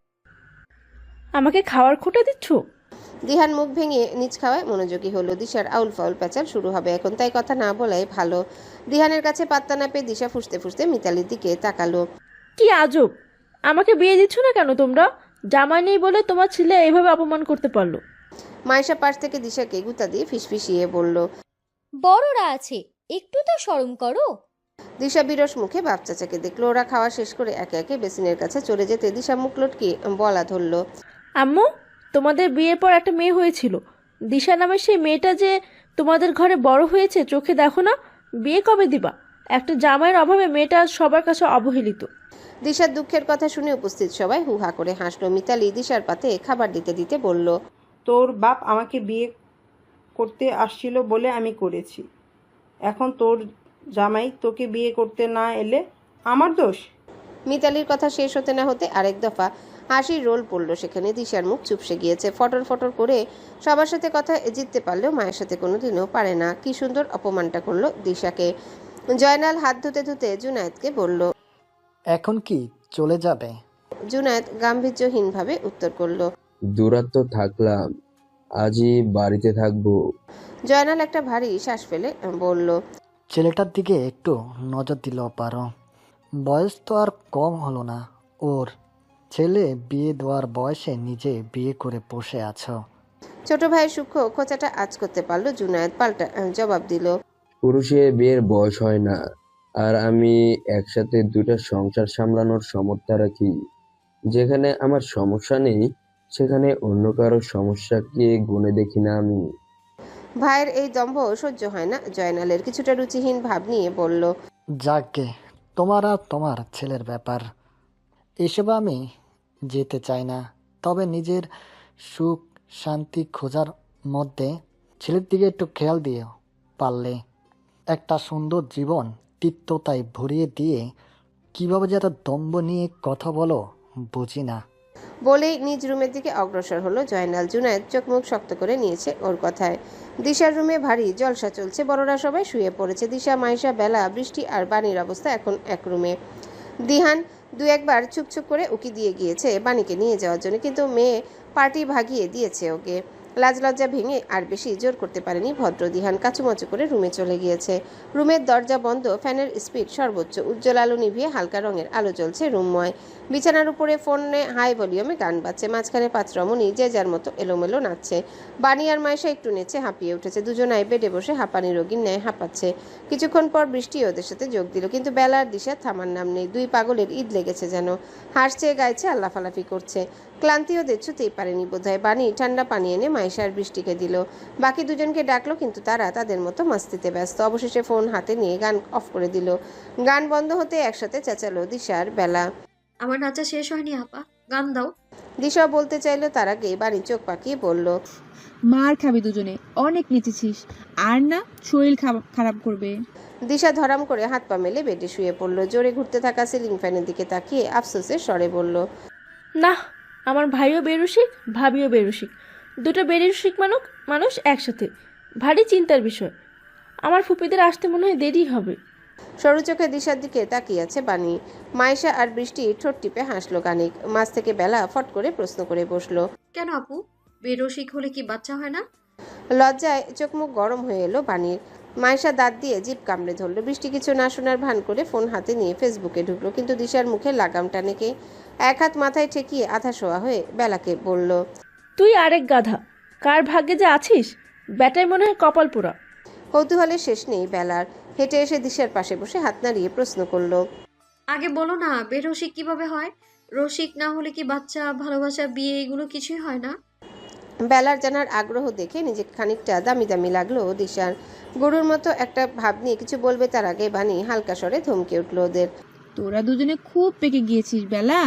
আমাকে খাওয়ার খোঁটা দিচ্ছ? দিহান মুখ ভেঙে নিজ খাওয়ায় মনোযোগী হলো। দিশার আউল ফাউল প্যাচাল শুরু হবে এখন, তাই কথা না বলাই ভালো। দিহানের কাছে পাত্তা না পেয়ে দিশা ফুঁসতে ফুঁসতে মিতালির দিকে তাকালো। কি আজব! আমাকে বিয়ে দিচ্ছ না কেন তোমরা? জামাই নেই বলে তোমার ছেলে এইভাবে অপমান করতে পারলো। মায়েশা পাশ থেকে দিশাকে গুতা দিয়ে ফিসফিসিয়ে বলল। বড়রা আছে, একটু তো শরম করো। দিশা বিরস মুখে বাপ চাচাকে দেখলো। ওরা খাওয়া শেষ করে একে একে বেসিনের কাছে চলে যেতে দিশা মুখ লটকে বলা ধরলো। আম্মু, তোমাদের বিয়ের পর একটা মেয়ে হয়েছিল, দিশা নামে। সেই মেয়েটা যে তোমাদের ঘরে বড় হয়েছে, চোখে দেখো না? বিয়ে কবে দিবা? একটা জামাইয়ের অভাবে মেয়েটা সবার কাছে অবহেলিত। দিশার দুঃখের কথা শুনে উপস্থিত সবাই হুহা করে হাসলো। মিতালি দিশার পাতে খাবার দিতে দিতে বলল। তোর বাপ আমাকে বিয়ে করতে আসছিল বলে আমি করেছি। এখন তোর জামাই তোকে বিয়ে করতে না এলে আমার দোষ? মিতালির কথা শেষ হতে না হতে আরেক দফা হাসির রোল পড়ল সেখানে। দিশার মুখ চুপসে গিয়েছে। ফটর ফটর করে সবার সাথে কথা জিততে পারলেও মায়ের সাথে কোনোদিনও পারে না। কি সুন্দর অপমানটা করলো দিশাকে। জয়নাল হাত ধুতে ধুতে জুনায়েদকে বলল। এখন কি চলে যাবে? জুনায়েদ গাম্ভীর্যহীনভাবে উত্তর করল। দূরত্ব থাকলাম, আজই বাড়িতে থাকবো। জয়নাল একটা ভারী শ্বাস ফেলে বলল। ছেলেটার দিকে একটু নজর দিলেও পারো। বয়স তো আর কম হলো না ওর। ছেলে বিয়ে দেওয়ার বয়সে নিজে বিয়ে করে বসে আছো। ছোট ভাই সূক্ষ্ম খোঁচাটা আজ করতে পারলো জুনায়েদ। পাল্টা জবাব দিল। পুরুষের বিয়ের বয়স হয় না, আর আমি একসাথে দুটা সংসার সামলানোর সামর্থ্য রাখি। যেখানে আমার সমস্যা নেই সেখানে অন্য কারো সমস্যাকে গুণে দেখি না আমি। ভাইয়ের এই দম্ভ সহ্য হয় না জয়নালের। কিছুটা রুচিহীন ভাব নিয়ে বলল। যাকে তোমার আর তোমার ছেলের ব্যাপার, এসব আমি যেতে চাই না। তবে নিজের সুখ শান্তি খোঁজার মধ্যে ছেলের দিকে একটু খেয়াল দিও পারলে। একটা সুন্দর জীবন তিক্ততায় ভরিয়ে দিয়ে কিভাবে যে এত দম্ভ নিয়ে কথা বলো বুঝি না। বলেই নিজ রুমের দিকে অগ্রসর হলো জয়নাল। জুনায়েদ চোখ মুখ শক্ত করে নিয়েছে ওর কথায়। দিশার রুমে ভারী জলসা চলছে। বড়রা সবাই শুয়ে পড়েছে। দিশা, মাইশা, বেলা, বৃষ্টি আর বাণীর অবস্থা এখন এক রুমে। দিহান দু একবার চুপচুপ করে উকি দিয়ে গিয়েছে বাণীকে নিয়ে যাওয়ার জন্য, কিন্তু মেয়ে পার্টি ভাগিয়ে দিয়েছে ওকে। লাজ লজ্জা ভেঙে আর বেশি জোর করতে পারেনি ভদ্র দিহান। কাচুমাচু করে রুমে চলে গিয়েছে। রুমের দরজা বন্ধ, ফ্যানের স্পিড সর্বোচ্চ। উজ্জ্বল আলো নিভিয়ে হালকা রঙের আলো জ্বলছে রুমময়। বিছানার উপরে ফোনে হাই ভলিউমে গান বাজছে, মাঝখানে 5 রমণী যে যার মতো এলোমেলো নাচছে। বানি আর মাইশা একটু নেচে হাঁপিয়ে উঠেছে, দুজনাই বেডে বসে হাঁপানি রোগীর ন্যায় হাঁপাচ্ছে। কিছুক্ষণ পর বৃষ্টি ওদের সাথে যোগ দিল, কিন্তু বেলা আর দিশা থামার নাম নেই। দুই পাগলের ঈদ লেগেছে যেন, হাসছে গাইছে আর লাফালাফি করছে। ক্লান্তি ওদের ছুতেই পারেনি বোধহয়। বানি ঠান্ডা পানি এনে মাইশা আর বৃষ্টিকে দিল, বাকি দুজনকে ডাকলো, কিন্তু তারা তাদের মতো মাস্তিতে ব্যস্ত। অবশেষে ফোন হাতে নিয়ে গান অফ করে দিল। গান বন্ধ হতে একসাথে চেঁচালো দিশা আর বেলা। আমার নাচা শেষ হয়নি আপা, গান দাও। দিশা বলতে চাইলো, তার আগে বানি চোখ পাকিয়ে বলল, মার খাবি দুজনে, অনেক নেচেছিস, আর না শরীর খারাপ করবে। দিশা ধরাম করে হাত পা মেলে বেডে শুয়ে পড়ল। জোরে ঘুরতে থাকা সিলিং ফ্যানের দিকে তাকিয়ে আফসোসের স্বরে বলল, না, আমার ভাইও বেরসিক, ভাবিও বেরসিক, দুটো বেরসিক মানুষ একসাথে, ভারী চিন্তার বিষয়। আমার ফুপিদের আসতে মনে হয় দেরি হবে। সরু চোখে দিশার দিকে তাকিয়ে আছে বানি। মাইশা আর বৃষ্টি ঠোঁট টিপে হাসলো গানিক। মাঝ থেকে বেলা ফট করে প্রশ্ন করে বসলো, কেন আপু, বেরসিক হলে কি বাচ্চা হয় না? লজ্জায় চোখ মুখ গরম হয়ে এলো বানির। মাইশা দাঁত দিয়ে জিভ কামড়ে ধরলো। বৃষ্টি কিছু না শোনার ভান করে ফোন হাতে নিয়ে ফেসবুকে ঢুকলো, কিন্তু দিশার মুখে লাগাম টানেকে এক হাত মাথায় ঠেকিয়ে আধা শোয়া হয়ে বেলাকে বলল, তুই আরেক গাধা, কার ভাগ্যে যে আছিস, ব্যাটায় মনে হয় কপাল পোড়া। কৌতূহলের শেষ নেই বেলার। হেঁটে এসে দিশার পাশে বসে হাত নাড়িয়ে প্রশ্ন করলো, আগে বলো না, বেরসিক কিভাবে হয়? রসিক না হলে কি বাচ্চা, ভালোবাসা, বিয়ে এগুলো কিছুই হয় না? বেলার জানার আগ্রহ দেখে নিজে খানিকটা দামি দামি লাগলো দিশার। গরুর মতো একটা ভাব নিয়ে কিছু বলবে তার আগে বানি হালকা স্বরে ধমকে উঠলো ওদের, তোরা দুজনে খুব পেকে গিয়েছিস বেলা,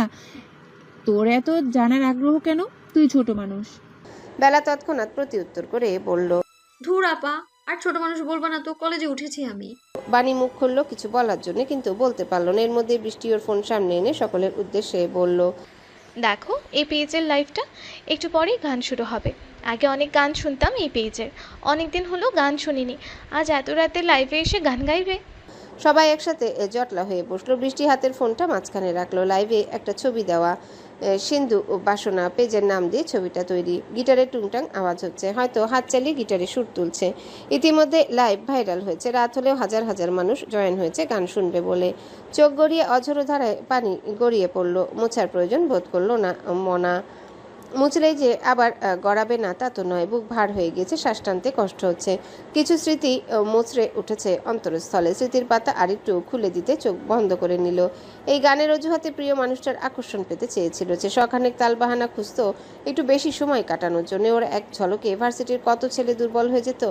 তোর এত জানার আগ্রহ কেন? তুই ছোট মানুষ। বেলা তৎক্ষণাৎ প্রতি উত্তর করে বলল, ধুর আপা, আর ছোট মানুষ বলবো না তো, কলেজে উঠেছি আমি। বানি মুখ খুললো কিছু বলার জন্য, কিন্তু বলতে পারলো না। এর মধ্যে বৃষ্টি ওর ফোন সামনে এনে সকলের উদ্দেশ্যে বলল, দেখো এই পেজের লাইভটা, একটু পরেই গান শুরু হবে। আগে অনেক গান শুনতাম এই পেজের, অনেক দিন হলো গান শুনিনি, আজ এত রাতে লাইভে এসে গান গাইবে। সবাই একসাথে জটলা হয়ে বসলো। বৃষ্টি হাতের ফোনটা মাঝখানে রাখলো। লাইভে একটা ছবি দেওয়া, সিন্ধু ও বাসনা পেজের নাম দিয়ে ছবিটা তৈরি। গিটারের টুংটাং আওয়াজ হচ্ছে, হয়তো হাত চালিয়ে গিটারে সুর তুলছে। ইতিমধ্যে লাইভ ভাইরাল হয়েছে। রাত হলেও হাজার হাজার মানুষ জয়েন হয়েছে গান শুনবে বলে। চোখ গড়িয়ে অঝোর ধারায় পানি গড়িয়ে পড়লো। মোছার প্রয়োজন বোধ করলো না মনা। মুছলেই যে আবার গড়াবে না তা তো নয়। বুক ভার হয়ে গেছে, শ্বাস টানতে কষ্ট হচ্ছে। কিছু স্মৃতি মুচড়ে উঠেছে অন্তরস্থলে। স্মৃতির পাতা আরেকটু খুলে দিতে চোখ বন্ধ করে নিল। এই গানের অজুহাতে প্রিয় মানুষটার আকর্ষণ পেতে চেয়েছিল যে শখানেক তালবাহানা খুঁজতো একটু বেশি সময় কাটানোর জন্য। ওর এক ঝলকে ভার্সিটির কত ছেলে দুর্বল হয়ে যেত।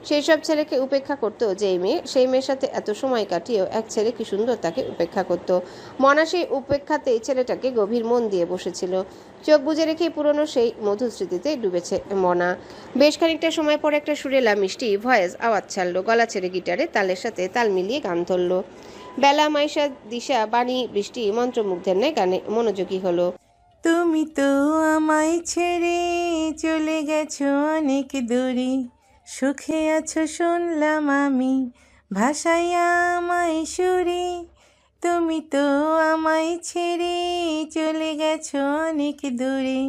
সেই সব ছেলেকে উপেক্ষা করতো যেই মেয়ে, সেই মেয়ের সাথে এত সময় কাটিয়েও এক ছেলে কি সুন্দর তাকে উপেক্ষা করত। মনা সেই উপেক্ষাতেই ছেলেটাকে গভীর মন দিয়ে বসেছিল। চোখ বুজে রেখেই পুরনো সেই মধুর স্মৃতিতে ডুবেছে মনা। বেশ খানিকটা সময় পর একটা সুরেলা মিষ্টি ভয়েস আওয়াজ ছাড়লো। গলা ছেড়ে গিটারে তালের সাথে তাল মিলিয়ে গান ধরলো। বেলা, মাইশা, দিশা, বানি, বৃষ্টি মন্ত্রমুগ্ধের ন্যায় গানে মনোযোগী হলো। তুমি তো আমায় ছেড়ে চলে গেছো অনেক দূরে, সুখে আছো শুনলাম আমি, ভাষাইয়া আমায় সুরে। তুমি তো আমায় ছেড়ে চলে গেছো অনেক দূরে,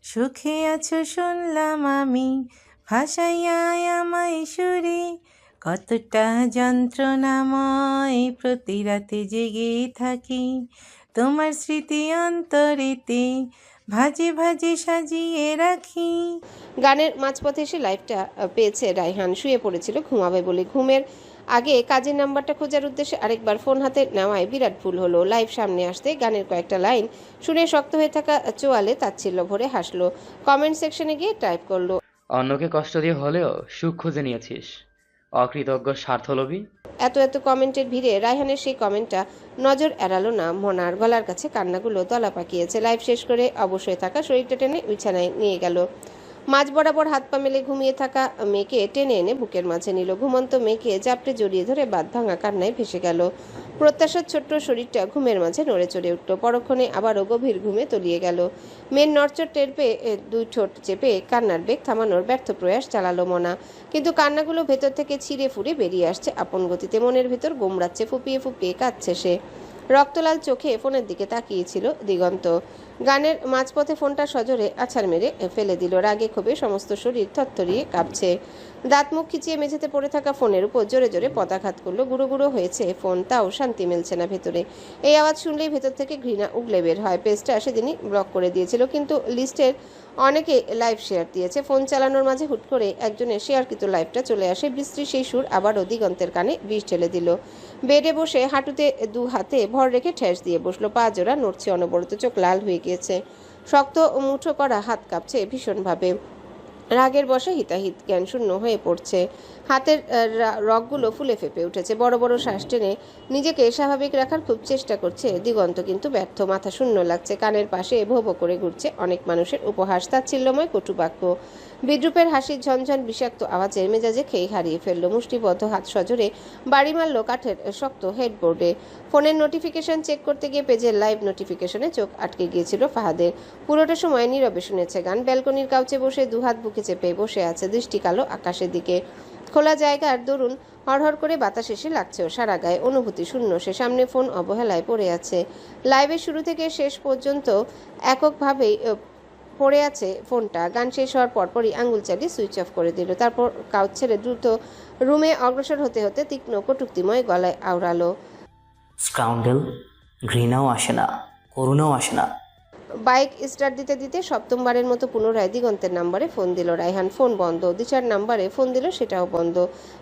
সুখে আছো শুনলাম আমি, ভাষাইয়া আমায় সুরে। কতটা যন্ত্রণাময় প্রতি রাতে জেগে থাকি, তোমার স্মৃতি অন্তরেতে ভাজে ভাজে সাজিয়ে রাখি। গানের মাঝপথে এসে লাইভটা পেয়েছে রায়হান। শুয়ে পড়েছিল ঘুমাবে বলে। ঘুমের আগে কাজের নাম্বারটা খোঁজার উদ্দেশ্যে আরেকবার ফোন হাতে নেওয়ায় বিরাট ভুল হলো। লাইভ সামনে আসতে গানের কয়েকটা লাইন শুনে শক্ত হয়ে থাকা চোয়ালে তাচ্ছিল্য ভরে হাসলো। কমেন্ট সেকশনে গিয়ে টাইপ করলো, অন্যকে কষ্ট দিয়ে হলেও সুখ খুঁজে নিয়েছিস, অকৃতজ্ঞ স্বার্থলোভী। এত এত কমেন্টের ভিড়ে রায়হানের সেই কমেন্টটা নজর এড়ালো না মনার। গলার কাছে কান্নাগুলো দলা পাকিয়েছে। লাইভ শেষ করে অবশ্যই থাকা শরীরটা টেনে বিছানায় নিয়ে গেল। মাঝ বরাবর হাত পা মেলে ঘুমিয়ে থাকা মেয়েকে টেনে এনে বুকের মাঝে নিল। ঘুমন্ত মেয়েকে জাপটে জড়িয়ে ধরে বাঁধ ভাঙা কান্নায় ভেসে গেল। প্রত্যাশার ছোট্ট শরীরটা ঘুমের মাঝে নড়ে চড়ে উঠল। পরক্ষণে আবারও গভীর ঘুমে তলিয়ে গেল। মেয়ের নড়চড় টের পেয়ে দুই ঠোঁট চেপে কান্নার বেগ থামানোর ব্যর্থ প্রয়াস চালালো মনা। কিন্তু কান্নাগুলো ভেতর থেকে ছিঁড়ে ফুঁড়ে বেরিয়ে আসছে আপন গতিতে। মনের ভেতর গোমড়াচ্ছে, ফুপিয়ে ফুপিয়ে কাঁদছে সে। রক্তলাল চোখে ফোনের দিকে তাকিয়েছিল দিগন্ত। গানের মাঝপথে ফোনটা সজোরে আছাড় মেরে ফেলে দিল। রাগে ক্ষোভে সমস্ত শরীর থরথরিয়ে কাঁপছে। দাঁত মুখ খিচিয়ে মেঝেতে পড়ে থাকা ফোনের উপর জোরে জোরে পদাঘাত করলো। গুঁড়ো গুঁড়ো হয়েছে ফোন, তাও শান্তি মিলছে না ভেতরে। এই আওয়াজ শুনলেই ভেতর থেকে ঘৃণা উগলে বের হয়। পেজটা সেদিনই ব্লক করে দিয়েছিল, কিন্তু লিস্টের অনেকে লাইভ শেয়ার দিয়েছে। ফোন চালানোর মাঝে হুট করে একজনের শেয়ারকৃত লাইভটা চলে আসে। বৃষ্টির সেই সুর আবারও দিগন্তের কানে বিষ ঢেলে দিল। বেডে বসে হাঁটুতে দু হাতে ভর রেখে ঠেস দিয়ে বসলো। পা জোড়া নড়ছে অনবরত, চোখ লাল হয়ে গিয়েছে। শক্ত মুঠো করা হাত কাঁপছে ভীষণভাবে। রাগের বশে হিতাহিত জ্ঞান শূন্য হয়ে পড়ছে। হাতের রগগুলো ফুলে ফেপে উঠেছে। বড় বড় শ্বাস টেনে নিজেকে স্বাভাবিক রাখার খুব চেষ্টা করছে দিগন্ত, কিন্তু ব্যর্থ। মাথা শূন্য লাগছে। কানের পাশে ভো ভো করে ঘুরছে অনেক মানুষের উপহাস, তাচ্ছিল্যময় কটুবাক্য, বিদ্রুপের হাসির ঝনঝন বিষাক্ত আওয়াজের মেজাজে খেয়ে হারিয়ে ফেললো। মুষ্টিবদ্ধ হাত সজোরে বাড়ি মারল কাঠের শক্ত হেডবোর্ডে। ফোনের নোটিফিকেশন চেক করতে গিয়ে পেজের লাইভ নোটিফিকেশনে চোখ আটকে গিয়েছিল ফাহাদের। পুরোটা সময় নীরবে শুনেছে গান। ব্যালকনির কাউচে বসে দুহাত বুকে চেপে বসে আছে, দৃষ্টি কালো আকাশের দিকে। খোলা জায়গার দরুন হড়হড় করে বাতাস এসে লাগছেও সারা গায়ে। অনুভূতি শূন্য সে। সামনে ফোন অবহেলায় পড়ে আছে। লাইভের শুরু থেকে শেষ পর্যন্ত এককভাবেই পড়ে আছে ফোনটা। গান শেষ হওয়ার পরপরই আঙুল চালিয়ে সুইচ অফ করে দিল। তারপর কাউচ ছেড়ে দ্রুত রুমে অগ্রসর হতে হতে তীক্ষ্ণ কটূক্তিময় গলায় আওড়ালো, স্কাউন্ডেল! ঘৃণাও আসে না, করুণাও আসে না। বাইক স্টার্ট দিতে দিতে সপ্তমবারের মতো পুনরায় দিগন্তের নাম্বারে ফোন দিল রায়হান। ফোন বন্ধ। দিশার নাম্বারে ফোন দিল, সেটাও বন্ধ।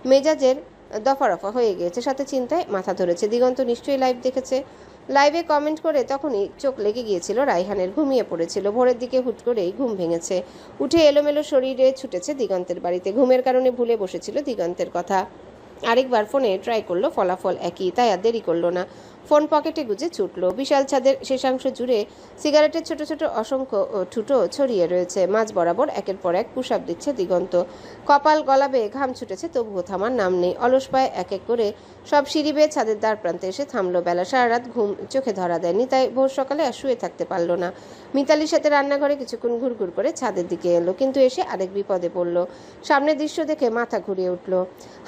মেজাজের দফারফা হয়ে গিয়েছে, সাথে চিন্তায় মাথা ধরেছে। দিগন্ত নিশ্চয়ই লাইভ দেখেছে। লাইভে কমেন্ট করে তখনই চোখ লেগে গিয়েছিল রায়হানের। ঘুমিয়ে পড়েছিল। ভোরের দিকে হুট করেই ঘুম ভেঙেছে। উঠে এলোমেলো শরীরে ছুটেছে দিগন্তের বাড়িতে। ঘুমের কারণে ভুলে বসেছিল দিগন্তের কথা। আরেকবার ফোনে ট্রাই করলো, ফলাফল একই। তাই আর দেরি করলো না। ফোন পকেটে গুজে ছুটল। বিশাল ছাদের শেষাংশ জুড়ে সিগারেটের ছোট ছোট অসংখ্য ঠুটো ছড়িয়ে রয়েছে। মাঝ বরাবর একের পর এক পুশ আপ দিচ্ছে দিগন্ত। কপাল গলা বেয়ে ঘাম ছুটেছে, তবুও থামার নাম নেই। অলস পায়ে এক এক করে সব সিঁড়ি বেয়ে ছাদের দ্বার প্রান্তে এসে থামলো বেলা। সারা রাত ঘুম চোখে ধরা দেয়নি, তাই ভোর সকালে আর শুয়ে থাকতে পারল না। মিতালির সাথে রান্নাঘরে কিছুক্ষণ ঘুরঘুর করে ছাদের দিকে এলো, কিন্তু এসে আরেক বিপদে পড়ল। সামনের দৃশ্য দেখে মাথা ঘুরিয়ে উঠল।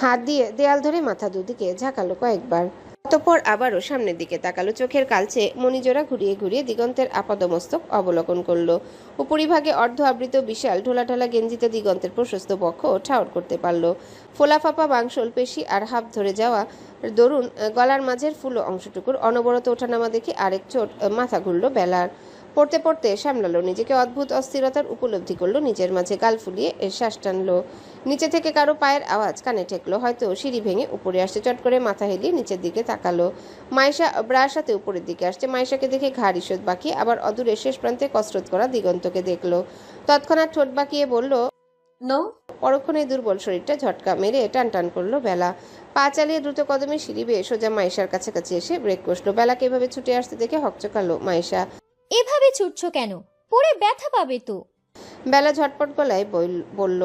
হাত দিয়ে দেয়াল ধরে মাথা দুদিকে ঝাঁকালো কয়েকবার। অতঃপর আবারও সামনের দিকে তাকালো। চোখের কালচে মণিজোড়া ঘুরিয়ে ঘুরিয়ে দিগন্তের আপাদমস্তক অবলোকন করলো। উপরিভাগে অর্ধ আবৃত বিশাল ঢোলাঢালা গেঞ্জিতে দিগন্তের প্রশস্ত বক্ষ ঠাউর করতে পারল। ফোলাফাপা মাংসল পেশি আর হাফ ধরে যাওয়া দরুন গলার মাঝের ফুলো অংশটুকুর অনবরত ওঠানামা দেখে আরেক চোট মাথা ঘুরল বেলার। পড়তে পড়তে সামলালো নিজেকে। অদ্ভুত অস্থিরতার উপলব্ধি করলো নিজের মাঝে। গাল ফুলিয়ে শ্বাস টানলো। নিচে থেকে কারো পায়ের আওয়াজ কানে ঠেকলো। হয়তো সিঁড়ি ভেঙে উপরে আসছে। চট করে মাথা হেলিয়ে নিচের দিকে তাকালো। মাইশা ব্রার সাথে উপরের দিকে আসছে। মাইশাকে দেখে ঘাড় ঈষৎ বাঁকিয়ে আবার অদূরে শেষ প্রান্তে কসরত করা দিগন্তকে দেখলো। তৎক্ষণাৎ ঠোঁট বাঁকিয়ে বলল, নো। পরক্ষণে দুর্বল শরীরটা ঝটকা মেরে টান টান করলো বেলা। পা চালিয়ে দ্রুত কদমে সিঁড়ি বেয়ে সোজা মাইশার কাছাকাছি এসে ব্রেক কষলো। বেলাকে এভাবে ছুটে আসতে দেখে হকচকালো মাইশা। এভাবে ছুটছো কেন? পড়ে ব্যথা পাবে তো। বেলা ঝটপট গলায় বলল,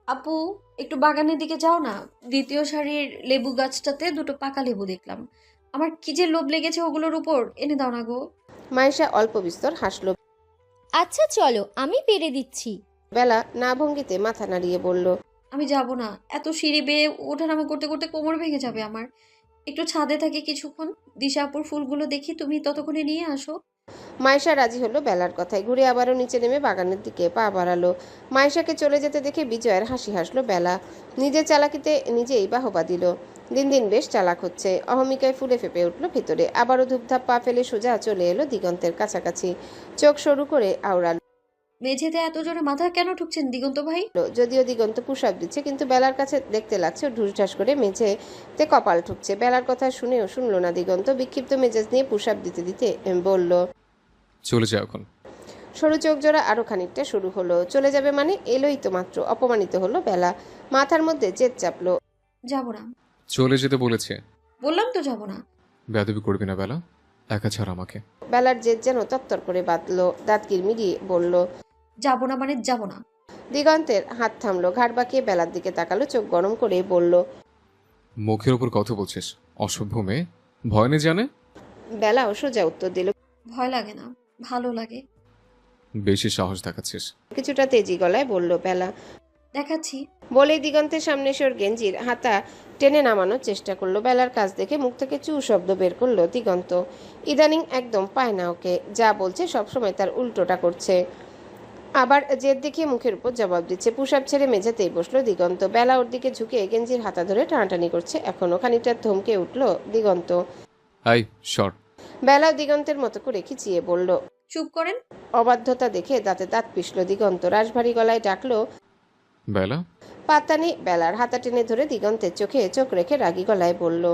আপু একটু বাগানের দিকে যাও না। দ্বিতীয় সারির লেবু গাছটাতে দুটো পাকা লেবু দেখলাম। আমার কি যে লোভ লেগেছে ওগুলোর উপর, এনে দাও না গো। মাইশা অল্প বিস্তর হাসলো। আচ্ছা চলো, আমি পেরে দিচ্ছি। বেলা না ভঙ্গিতে মাথা নাড়িয়ে বলল, আমি যাব না। এত সিঁড়ি বেয়ে ওঠানামা করতে করতে কোমর ভেঙে যাবে আমার। একটু ছাদে থাকি কিছুক্ষণ, দিশা আপুর ফুলগুলো দেখি, তুমি ততক্ষণে নিয়ে আসো। মাইশা রাজি হলো বেলার কথায়। ঘুরে আবারও নিচে নেমে বাগানের দিকে পা বাড়ালো। মাইশাকে চলে যেতে দেখে বিজয়ের হাসি হাসলো বেলা। নিজের চালাকিতে নিজেই বাহবা দিল। দিন দিন বেশ চালাক হচ্ছে। অহমিকায় ফুলে ফেপে উঠলো ভিতরে। আবারও ধূপধাপ পা ফেলে সোজা চলে এলো দিগন্তের কাছাকাছি। চোখ সরু করে আওড়ালো। মেঝেতে এত জোরে মাথা কেন ঠুকছেন দিগন্ত ভাই? যদিও দিগন্ত পুশ আপ দিচ্ছে, কিন্তু বেলার কাছে দেখতে লাগছে ঢুসঢাস করে মেঝেতে কপাল ঠুকছে। বেলার কথা শুনেও শুনলো না দিগন্ত। বিক্ষিপ্ত মেজাজ নিয়ে পুশ আপ দিতে দিতে বলল, চলে যাও এখন। সরু চোখ জোড়া আরো খানিকটা শুরু হলো। চলে যাবে মানে? এলোই তো মাত্র। অপমানিত হলো বেলা। মাথার মধ্যে জেদ চাপলো। যাব না। চলে যেতে বলেছে। বললাম তো যাব না। বেয়াদবি করবি না বেলা, একা ছাড় আমাকে। বেলার জেদ যেন তত্তর করে বাঁধলো। দাঁত কিরমিরিয়ে বলল, যাব না মানে যাব না। দিগন্তের হাত থামলো। ঘাড় বাঁকিয়ে বেলার দিকে তাকালো। চোখ গরম করে বলল, মুখের উপর কথা বলছিস, অসভ্য মেয়ে। ভয় নেই জানে? বেলাও সোজা উত্তর দিল, ভয় লাগে না, ভালো লাগে। বেশি সাহস দেখাচ্ছিস। কিছুটা তেজি গলায় বলল বেলা। দেখাচ্ছি। বলেই দিগন্তের সামনে এসে ওর গেঞ্জির হাতা টেনে নামানোর চেষ্টা করলো। বেলার কাজ দেখে মুখ থেকে চু শব্দ বের করলো দিগন্ত। ইদানিং একদম পায় না ওকে, যা বলছে সবসময় তার উল্টোটা করছে, আবার জেদ দেখিয়ে মুখের উপর জবাব দিচ্ছে। পুশ-আপ ছেড়ে মেঝেতেই বসলো দিগন্ত। বেলা ওর দিকে ঝুঁকে গেঞ্জির হাতা ধরে টানাটানি করছে। এখনো খানিকটা থমকে উঠলো দিগন্ত। I short. বেলাও দিগন্তের মতো করে খিচিয়ে বলল। চুপ করেন। অবাধ্যতা দেখে দাঁতে দাঁত পিষল দিগন্ত। রাশভারী গলায় ডাকলো, বেলা। পাত্তা নেই বেলার। হাতা টেনে ধরে দিগন্তের চোখে চোখ রেখে রাগী গলায় বলল,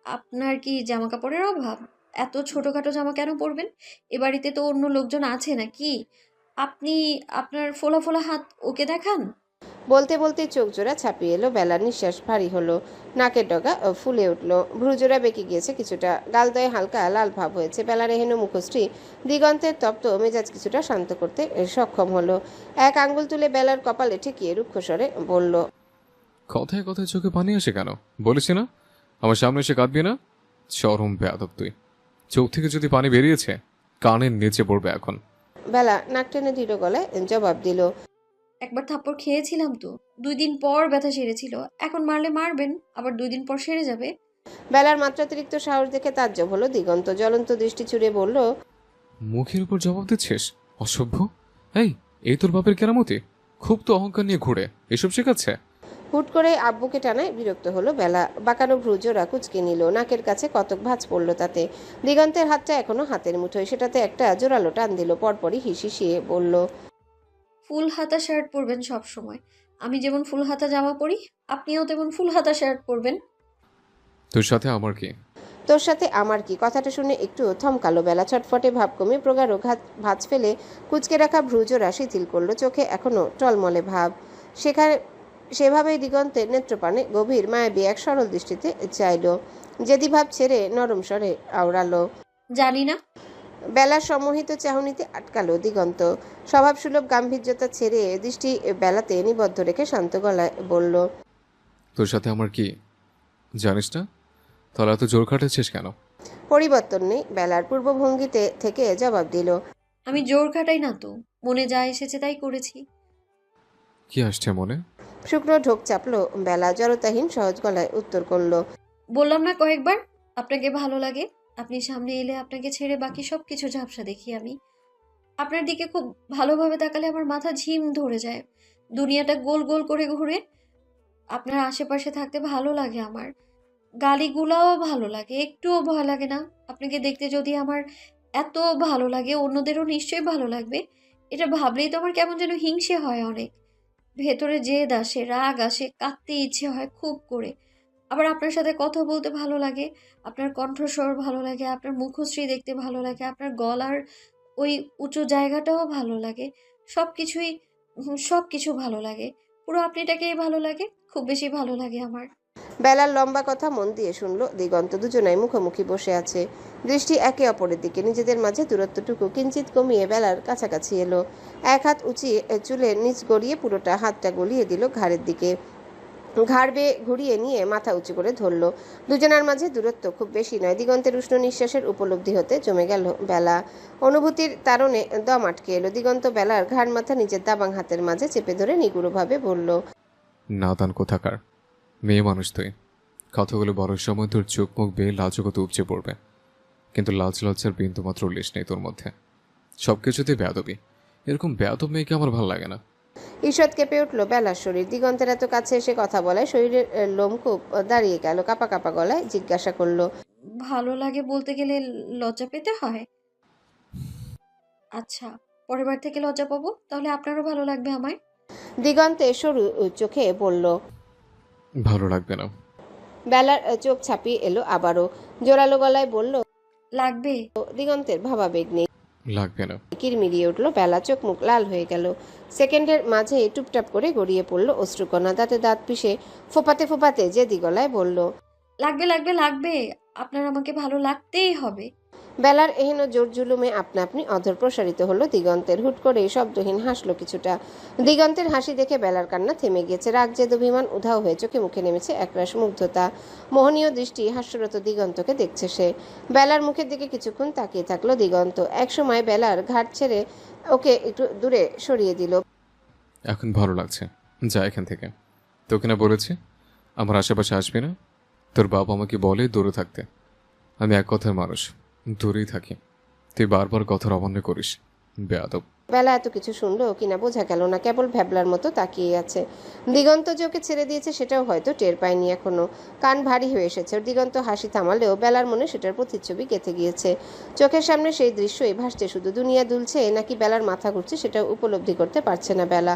আপনার কি জামা কাপড়ের অভাব? এত ছোটখাটো জামা কেন পরবেন? এ বাড়িতে তো অন্য লোকজন আছে নাকি? আপনি আপনার ফোলা ফোলা হাত ওকে দেখান। বলতে বলতে চোখ জোড়া ছাপিয়ে এলো বেলার। নিঃশ্বাস ভারী হলো, নাকের ডগা ফুলে উঠল, ভ্রুজোড়া বেঁকে গিয়েছে কিছুটা, গালদয়ে হালকা লাল ভাব হয়েছে। বেলার এহেন মুখশ্রী দিগন্তের তপ্ত মেজাজ কিছুটা শান্ত করতে সক্ষম হলো। এক আঙ্গুল তুলে বেলার কপালে ঠেকিয়ে রুক্ষ স্বরে বলল, কথায় কথায় চোখে পানি আসে কেন? বলেছি না আমার সামনে এসে কাঁদবি না। চরম বেয়াদব তুই। চোখ থেকে যদি পানি বেরিয়েছে কানের নিচে পড়বে এখন। বেলা নাক টেনে দৃঢ় গলায় জবাব দিল, একবার থাপ্পড় খেয়েছিলাম তো, 2 দিন পর ব্যথা সেরেছিল। এখন মারলে মারবেন, আবার 2 দিন পর সেরে যাবে। বেলার মাত্রাতিরিক্ত সাহস দেখে তাজ্জব হলো দিগন্ত। জ্বলন্ত দৃষ্টি ছুড়ে বলল, মুখের উপর জবাব দিচ্ছিস? অসভ্য। এই তোর বাপের কেরামতি? খুব তো অহংকার নিয়ে ঘুরে, এসব শেখাচ্ছে। হুট করে আব্বুকে টানায় বিরক্ত হলো বেলা। বাঁকানো ভ্রুজোড়া কুচকে নিল, নাকের কাছে কতক ভাঁজ পড়লো তাতে। দিগন্তের হাতটা এখনো হাতের মুঠোয়, সেটাতে একটা জোরালো টান দিল। পরপরই হিসিয়ে বলল, ফুল হাতা শার্ট পরবেন সব সময়। আমি যেমন ফুল হাতা জামা পরি, আপনিও তেমন ফুল হাতা শার্ট পরবেন। তোর সাথে আমার কি? তোর সাথে আমার কি? কথাটা শুনে একটু থমকালো বেলা। ছটফটে ভাব কমে প্রগাঢ় ভাঁজ ফেলে কুচকে রাখা ভ্রুজোড়া শিথিল করলো। চোখে এখনো টলমলে ভাব। সেভাবেই দিগন্তের নেত্রপানে গভীর মায়াবী এক সরল দৃষ্টিতে চাইল। যেদি ভাব ছেড়ে নরম স্বরে আওড়ালো, জানি না। বেলার সম্মোহিত চাহনিতে আটকালো দিগন্ত। স্বভাবসুলভ গাম্ভীর্যতা ছেড়ে দৃষ্টি বেলাতে নিবদ্ধ রেখে শান্ত গলায় বলল, তোর সাথে আমার কি জানিস না? তাহলে এত জোর খাটাচ্ছিস কেন? পরিবর্তন নেই বেলার। পূর্বভঙ্গিতে থেকে জবাব দিল, আমি জোর খাটাই না তো, মনে যা এসেছে তাই করেছি। কি আসছে মনে? শুকনো ঢোক চাপলো বেলা। জড়তাহীন সহজ গলায় উত্তর করলো, বললাম না কয়েকবার আপনাকে ভালো লাগে। আপনি সামনে এলে আপনাকে ছেড়ে বাকি সব কিছু ঝাপসা দেখি আমি। আপনার দিকে খুব ভালোভাবে তাকালে আমার মাথা ঝিম ধরে যায়, দুনিয়াটা গোল গোল করে ঘুরে। আপনার আশেপাশে থাকতে ভালো লাগে আমার, গালিগুলাও ভালো লাগে, একটুও ভয় লাগে না। আপনাকে দেখতে যদি আমার এত ভালো লাগে, অন্যদেরও নিশ্চয়ই ভালো লাগবে। এটা ভাবলেই তো আমার কেমন যেন হিংসে হয় অনেক। ভেতরে জেদ আসে, রাগ আসে, কাঁদতে ইচ্ছে হয় খুব করে। আবার আপনার সাথে কথা বলতে ভালো লাগে, আপনার কণ্ঠস্বর ভালো লাগে, আপনার মুখশ্রী দেখতে ভালো লাগে, আপনার গলার ওই উঁচু জায়গাটাও ভালো লাগে। সব কিছু ভালো লাগে। পুরো আপনিটাকেই ভালো লাগে, খুব বেশি ভালো লাগে আমার। বেলার লম্বা কথা মন দিয়ে শুনলো দিগন্ত। দুজনাই মুখোমুখি বসে আছে, দৃষ্টি একে অপরের দিকে। নিজেদের মাঝে দূরত্বটুকু কিঞ্চিত কমিয়ে বেলার কাছাকাছি এলো। এক হাত উঁচিয়ে চুলের নিচ গড়িয়ে পুরোটা হাতটা গলিয়ে দিল ঘাড়ের দিকে। ঘাড় বেয়ে ঘুরিয়ে নিয়ে মাথা উঁচু করে ধরল। দুজনার মাঝে দূরত্ব খুব বেশি নয়। দিগন্তের উষ্ণ নিঃশ্বাসের উপলব্ধি হতে জমে গেল বেলা। অনুভূতির তারণে দম আটকে এলো। দিগন্ত বেলার ঘাড় মাথা নিজের দাবাং হাতের মাঝে চেপে ধরে নিগুড়ভাবে বলল, নাদান কোথাকার মেয়ে মানুষ তুই। কথাগুলো বড় সময় তোর চোখ মুখ বেয়ে লাজকত উপচে পড়বে, কিন্তু লাজ লজ্জার বিন্দু মাত্র লেশ নেই তোর মধ্যে। সবকিছুতে বেয়াদবি। এরকম বেয়াদব মেয়েকে আমার ভালো লাগে না। ঈষৎ কেঁপে উঠল বেলার শরীর। দিগন্তের এত কাছে এসে কথা বলায় শরীরের লোমকূপ দাঁড়িয়ে গেল। কাপা কাপা গলায় জিজ্ঞাসা করলো, ভালো লাগে বলতে গেলে লজ্জা পেতে হয়? আচ্ছা, পরের বার থেকে লজ্জা পাবো, তাহলে আপনারও ভালো লাগবে আমায়। দিগন্তে সরু চোখে বলল, ভালো লাগবে না। বেলার চোখ ছাপিয়ে এলো আবারও। জোরালো গলায় বলল, লাগবে। দিগন্তের ভাবাবেগ নেই। লাগবে না। কিরমিরিয়ে উঠল বেলা। চোখ মুখ লাল হয়ে গেল। সেকেন্ডের মাঝে টুপটাপ করে গড়িয়ে পড়ল অশ্রুকণা। দাঁতে দাঁত পিষে ফোপাতে ফোপাতে জেদি গলায় বলল, লাগবে লাগবে লাগবে, আপনার আমাকে ভালো লাগতেই হবে। বেলার এহেন জোর জুলুমে আপনা আপনি অধর প্রসারিত হলো দিগন্তের। হুট করে শব্দহীন হাসলো কিছুটা। দিগন্তের হাসি দেখে বেলার কান্না থেমে গিয়েছে। রাগ জেদ অভিমান উধাও হয়ে চোখে মুখে নেমেছে একরাশ মুগ্ধতা। মোহনীয় দৃষ্টি হাস্যরত দিগন্তকে দেখছে সে। বেলার মুখের দিকে কিছুক্ষণ তাকিয়ে থাকলো দিগন্ত। একসময় বেলার ঘাট ছেড়ে ওকে একটু দূরে সরিয়ে দিল। এখন ভালো লাগছে, যা এখান থেকে। তোকে না বলেছি আমার আশেপাশে আসবি না? তোর বাপ আমাকে বলে দূরে থাকতে। আমি এক কথার মানুষ, দূরেই থাকি। তুই বারবার কথার অমান্য করিস, বেয়াদব। বেলা এত কিছু শুনলো কিনা বোঝা গেল না, কেবল ভ্যাবলার মতো তাকিয়ে আছে। দিগন্ত যে ওকে ছেড়ে দিয়েছে সেটাও হয়তো টের পায়নি এখনো। কান ভারী হয়ে এসেছে ওর। দিগন্ত হাসি থামালেও বেলার মনে সেটার প্রতিচ্ছবি গেঁথে গিয়েছে। চোখের সামনে সেই দৃশ্যই ভাসছে শুধু। দুনিয়া দুলছে নাকি বেলার মাথা ঘুরছে সেটা উপলব্ধি করতে পারছে না বেলা।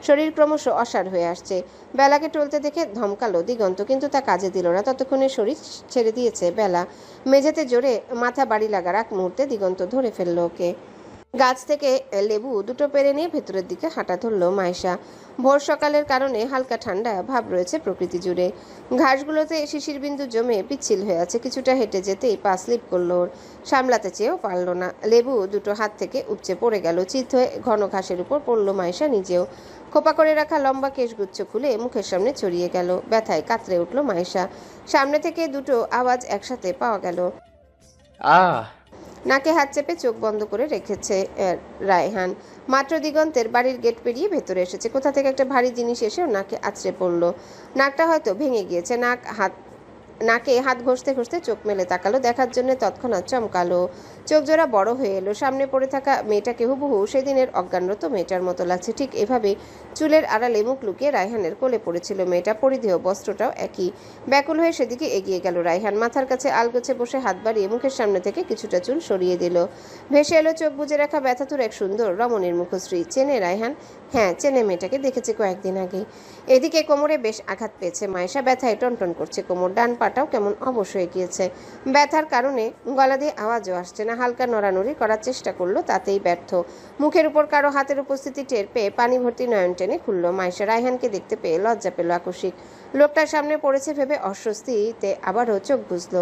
শরীর ক্রমশ অসাড় হয়ে আসছে। বেলাকে টলতে দেখে ধমকালো দিগন্ত, কিন্তু তা কাজে দিল না। ততক্ষণে শরীর ছেড়ে দিয়েছে বেলা। মেঝেতে জোরে মাথা বাড়ি লাগার এক মুহূর্তে দিগন্ত ধরে ফেলল ওকে। গাছ থেকে লেবু দুটো পেরে নিয়ে ভেতরের দিকে হাঁটা ধরল মাইশা। ভোর সকালের কারণে হালকা ঠান্ডা ভাব রয়েছে প্রকৃতি জুড়ে। ঘাসগুলোতে শিশির বিন্দু জমে পিচ্ছিল হয়ে আছে। কিছুটা হেঁটে যেতেই পা স্লিপ করলো ওর। সামলাতে চেয়েও পারল না। লেবু দুটো হাত থেকে উপচে পড়ে গেল। চিত হয়ে ঘন ঘাসের উপর পড়ল মাইশা নিজেও। খোপা করে রাখা লম্বা কেশগুচ্ছ খুলে মুখের সামনে ছড়িয়ে গেল। ব্যথায় কাতরে উঠল মাইশা। সামনে থেকে দুটো আওয়াজ একসাথে পাওয়া গেল। নাকে হাত চেপে চোখ বন্ধ করে রেখেছে রায়হান। মাত্র দিগন্তের বাড়ির গেট পেরিয়ে ভেতরে এসেছে। কোথা থেকে একটা ভারী জিনিস এসেও নাকে আছড়ে পড়লো। নাকটা হয়তো ভেঙে গিয়েছে। নাকে হাত ঘষতে ঘষতে চোখ মেলে তাকালো দেখার জন্য। তৎক্ষণাৎ চমকালো। চোখ জোড়া বড় হয়ে এলো। সামনে পড়ে থাকা মেয়েটাকে হুবহু সেদিনের অজ্ঞানরত মেয়েটার মতো লাগছে। ঠিক এভাবে চুলের আড়ালে মুখ লুকিয়ে রায়হানের কোলে পড়েছিল মেয়েটা। পরিধেয় বস্ত্রটাও একই। ব্যাকুল হয়ে সেদিকে এগিয়ে গেল রায়হান। মাথার কাছে আলগোছে বসে হাত বাড়িয়ে মুখের সামনে থেকে কিছুটা চুল সরিয়ে দিল। ভেসে এলো চোখ বুজে রাখা ব্যথাতুর এক সুন্দর রমণীর মুখশ্রী। চেনে রায়হান? হ্যাঁ চেনে, মেয়েটাকে দেখেছে কয়েকদিন আগে। এদিকে কোমরে বেশ আঘাত পেয়েছে মাইশা। ব্যথায় টনটন করছে কোমর। ডান পাটাও কেমন অবশ হয়ে গিয়েছে। ব্যথার কারণে গলা দিয়ে আওয়াজও আসছে না। হালকা নড়ানড়ি করার চেষ্টা করলো, তাতেই ব্যর্থ। মুখের উপর কারো হাতের উপস্থিতি টের পেয়ে পানি ভর্তি নয়ন টেনে খুলল মাইশা। রায়হানকে দেখতে পেয়ে লজ্জা পেল আকস্মিক। লোকটার সামনে পড়েছে ভেবে অস্বস্তিতে আবারও চোখ বুঝলো।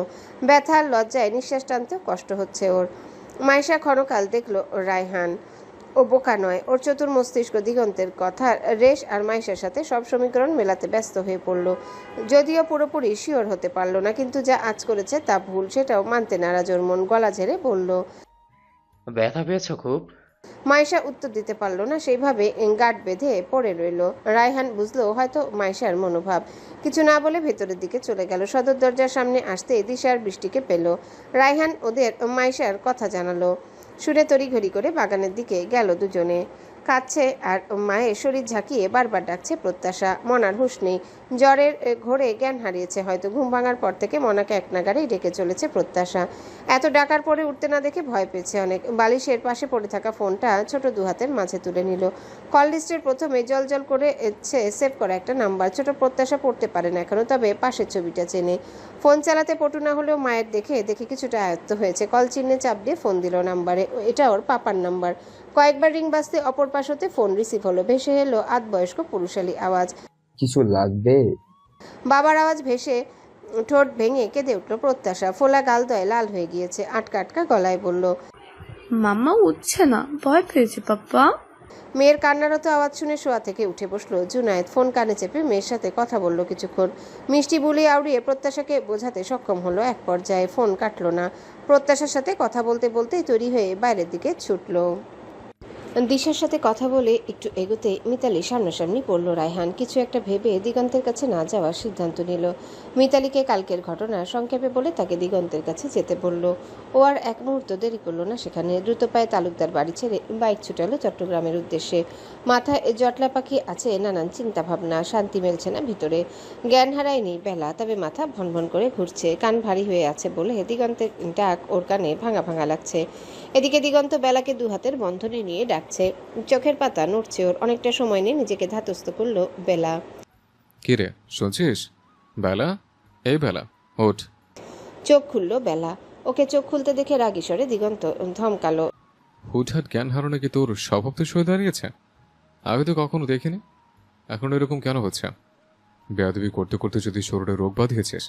ব্যথার লজ্জায় নিঃশ্বাস টানতেও কষ্ট হচ্ছে ওর। মাইশা ক্ষণকাল দেখলো রায়হান ও বোকা নয়। ওর চতুর মস্তিষ্ক দিগন্তের কথার রেশ আর মাইশার সাথে সব সমীকরণ মেলাতে ব্যস্ত হয়ে পড়ল। যদিও পুরোপুরি শিওর হতে পারল না, কিন্তু যা আজ করেছে তা ভুল সেটাও মানতে নারাজ ওর মন। গলা ঝেড়ে বলল, ব্যথা পেয়েছো খুব? মাইশা উত্তর দিতে পারল না। সেইভাবে গাঁট বেঁধে পড়ে রইল। রায়হান বুঝলো হয়তো মাইশার মনোভাব। কিছু না বলে ভেতরের দিকে চলে গেল। সদর দরজার সামনে আসতে দিশার বৃষ্টিকে পেল। রায়হান ওদের মাইশার কথা জানালো। সুরে তড়িঘড়ি করে বাগানের দিকে গেল দুজনে। কাঁদছে আর মায়ের শরীর ঝাঁকিয়ে বারবার ডাকছে প্রত্যাশা। মনার হুঁশ নেই। জ্বরের ঘোরে জ্ঞান হারিয়েছে হয়তো। ঘুম ভাঙার পর থেকে মনাকে এক নাগারেই ডেকে চলেছে প্রত্যাশা। এত ডাকার পরে উঠতে না দেখে ভয় পেয়েছে অনেক। বালিশের পাশে পড়ে থাকা ফোনটা ছোট দু হাতের মাঝে তুলে নিল। কল লিস্টের প্রথমে জল করে সেভ করা একটা নাম্বার। ছোট প্রত্যাশা পড়তে পারে না এখনো, তবে পাশের ছবিটা চেনে। ফোন চালাতে পটু না হলেও মায়ের দেখে কিছুটা আয়ত্ত হয়েছে। কল চিহ্নে চাপ দিয়ে ফোন দিল নাম্বারে। এটা ওর পাপার নাম্বার। কয়েকবার রিং বাজতে অপর পাশ হতে ফোন রিসিভ হলো। ভেসে এলো আধবয়স্ক পুরুষালী আওয়াজ। কিছু লাগবে? বাবার আওয়াজ ভেসে ঠোঁট ভেঙে কেঁদে উঠল প্রত্যাশা। ফোলা গালদয় লাল হয়ে গিয়েছে। আটকা আটকা গলায় বলল, মাম্মা উঠছে না, ভয় পেয়েছে পাপ্পা। মেয়ের কান্নারত আওয়াজ শুনে শোয়া থেকে উঠে বসলো জুনায়েদ। ফোন কানে চেপে মেয়ের সাথে কথা বলল কিছুক্ষণ। মিষ্টি বুলি আউড়িয়ে প্রত্যাশাকে বোঝাতে সক্ষম হলো এক পর্যায়ে। ফোন কাটলো না। প্রত্যাশার সাথে কথা বলতে বলতেই তৈরি হয়ে বাইরের দিকে ছুটলো। দিশার সাথে কথা বলে একটু এগোতে মিতালি সামনাসামনি পড়ল রায়হান। কিছু একটা ভেবে দিগন্তের কাছে না যাওয়ার সিদ্ধান্ত নিল। মিতালিকে কালকের ঘটনা সংক্ষেপে বলে তাকে দিগন্তের কাছে যেতে বলল। ও আর এক মুহূর্ত দেরি করলো না সেখানে। দ্রুত পায়ে তালুকদার বাড়ি ছেড়ে বাইক ছুটালো চট্টগ্রামের উদ্দেশ্যে। মাথায় জটলা পাখি আছে নানান চিন্তা ভাবনা। শান্তি মেলছে না ভিতরে। জ্ঞান হারায়নি বেলা, তবে মাথা ভনভন করে ঘুরছে। কান ভারী হয়ে আছে বলে দিগন্তের ডাক ওর কানে ভাঙা ভাঙা লাগছে। এদিকে দিগন্ত বেলাকে দু হাতের বন্ধনে নিয়ে ডাকছে। চোখের পাতা নড়ছে ওর। অনেকটা সময় নিয়ে নিজেকে ধাতস্থ করলো বেলা। কি রে শুনছিস? বেলা, এই বেলা ওঠ। চোখ খুললো বেলা। ওকে চোখ খুলতে দেখে রাগী স্বরে দিগন্ত ধমকালো, হুটহাট জ্ঞান হারানো কি তোর স্বভাব তো সয়ে দাঁড়িয়েছে? আগে তো কখনো দেখিনি, এখন এরকম কেন হচ্ছে? বেয়াদবি করতে করতে যদি শরীরে রোগ বাঁধিয়েছিস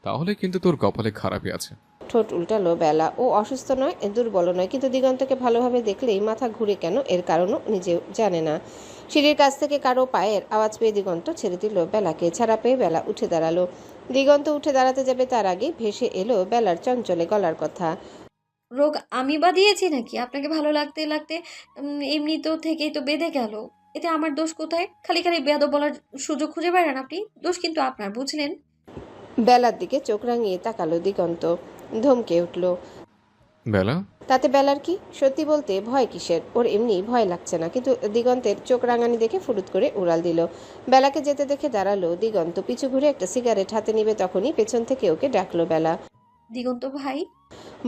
তাহলে কিন্তু তোর কপালে খারাপই আছে। ঠোঁট উল্টালো বেলা। ও অসুস্থ নয়, দুর্বল নয়, কিন্তু দিগন্তকে ভালোভাবে দেখলেই মাথা ঘুরে কেন এর কারণও নিজেও জানে না। সিঁড়ির কাছ থেকে কারো পায়ের আওয়াজ পেয়ে দিগন্ত ছেড়ে দিল বেলাকে। ছাড়া পেয়ে বেলা উঠে দাঁড়ালো। দিগন্ত উঠে দাঁড়াতে যাবে তার আগে ভেসে এলো বেলার চঞ্চলে গলার কথা। রোগ আমি বা দিয়েছি নাকি? আপনাকে ভালো লাগতে লাগতে এমনি তো থেকেই তো বেঁধে গেল। এতে আমার দোষ কোথায়? খালি খালি বেয়াদব বলার সুযোগ খুঁজে বেড়ান আপনি। দোষ কিন্তু আপনার, বুঝলেন? বেলার দিকে চোখ রাঙিয়ে তাকালো দিগন্ত, ধমকে উঠল। বেলা, তাতে বেলার কি? সত্যি বলতে ভয় কিসের? ওর এমনি ভয় লাগছে না, কিন্তু দিগন্তের চোখ রাঙানি দেখে ফুরুত করে উড়াল দিল। বেলাকে যেতে দেখে দাঁড়ালো দিগন্ত, পিছু ঘুরে একটা সিগারেট হাতে নিবে তখনই পেছন থেকে ওকে ডাকলো বেলা। দিগন্ত ভাই।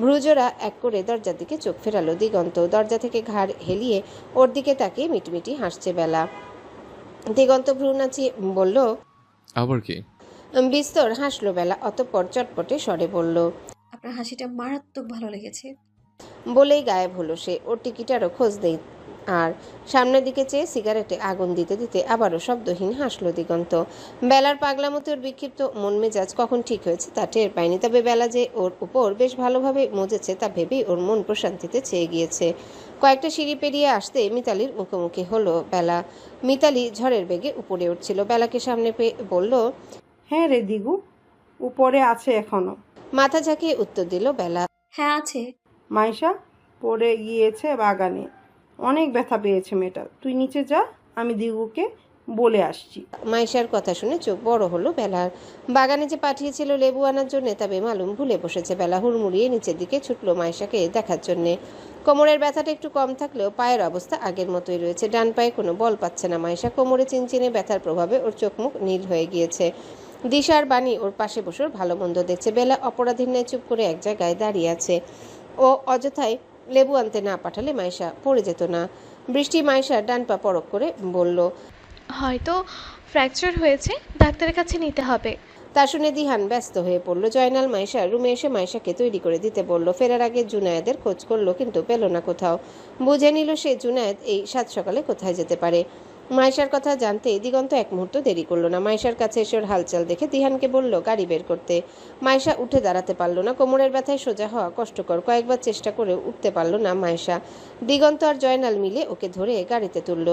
ভ্রুজোড়া এক করে দরজার দিকে চোখ ফেরালো দিগন্ত, দরজা থেকে ঘাড় হেলিয়ে ওর দিকে তাকিয়ে মিটমিটি হাসছে বেলা। দিগন্ত ভ্রু নাচিয়ে বলল, আবার কি? বিস্তর হাসলো বেলা, অতঃপর চটপটে স্বরে বলল, আপনার হাসিটা মারাত্মক ভালো লেগেছে। বলেই গায়েব হলো সে। ওর টিকিটারও খোঁজ দেই আর সামনের দিকে চেয়ে সিগারেটে আগুন দিতে দিতে আবারও শব্দহীন হাসলো দিগন্ত। বেলার পাগলামতে ওর বিক্ষিপ্ত মন মেজাজ কখন ঠিক হয়েছে তা টের পায়নি, তবে বেলা যে ওর উপর বেশ ভালোভাবে মজেছে তা ভেবেই ওর মন প্রশান্তিতে ছেয়ে গিয়েছে। কয়েকটা সিঁড়ি পেরিয়ে আসতে মিতালির মুখোমুখি হলো বেলা। মিতালি ঝড়ের বেগে উপরে উঠছিল। বেলাকে সামনে পেয়ে বলল, হ্যাঁ রে দিগু, উপরে আছে এখনো। মাথা ঝাঁকিয়ে উত্তর দিল বেলা, হ্যাঁ আছে। মাইশা পড়ে গিয়েছে বাগানে, অনেক ব্যথা পেয়েছে মেয়েটা। তুই নিচে যা, আমি দিগুকে বলে আসছি। মাইশার কথা শুনে চোখ বড় হলো বেলার। বাগানে যে পাঠিয়েছিল লেবু আনার জন্য তা বেমালুম ভুলে বসেছে বেলা। হুড়মুড়িয়ে নিচের দিকে ছুটলো মাইশাকে দেখার জন্যে। কোমরের ব্যথাটা একটু কম থাকলেও পায়ের অবস্থা আগের মতোই রয়েছে। ডান পায়ে কোনো বল পাচ্ছে না মাইশা। কোমরে চিনচিনে ব্যথার প্রভাবে ওর চোখ মুখ নীল হয়ে গিয়েছে। দিশার বাণী ওর পাশে বসে ওর ভালো মন্দ দেখছে। বেলা অপরাধীর ন্যায় চুপ করে এক জায়গায় দাঁড়িয়ে আছে। ও অযথায় লেবু আনতে না পাঠালে মাইশা পড়ে যেত না। বৃষ্টি মাইশার ডান পা পরক করে বলল, হয়তো ফ্র্যাকচার হয়েছে, ডাক্তারের কাছে নিতে হবে। তা শুনে দিহান ব্যস্ত হয়ে পড়ল। জয়নাল মাইশার রুমে এসে মাইশাকে তৈরি করে দিতে বলল। ফেরার আগে জুনায়েদের খোঁজ করলো, কিন্তু পেল না কোথাও। বুঝে নিল সে জুনায়েদ এই সাত সকালে কোথায় যেতে পারে। মাইশার কথা জানতেই দিগন্ত এক মুহূর্ত দেরি করলো না। মাইশার কাছে এসে ওর হালচাল দেখে দিহানকে বলল গাড়ি বের করতে। মাইশা উঠে দাঁড়াতে পারল না। কোমরের ব্যথায় সোজা হওয়া কষ্টকর। কয়েকবার চেষ্টা করে উঠতে পারল না মাইশা। দিগন্ত আর জয়নাল মিলে ওকে ধরে গাড়িতে তুলল।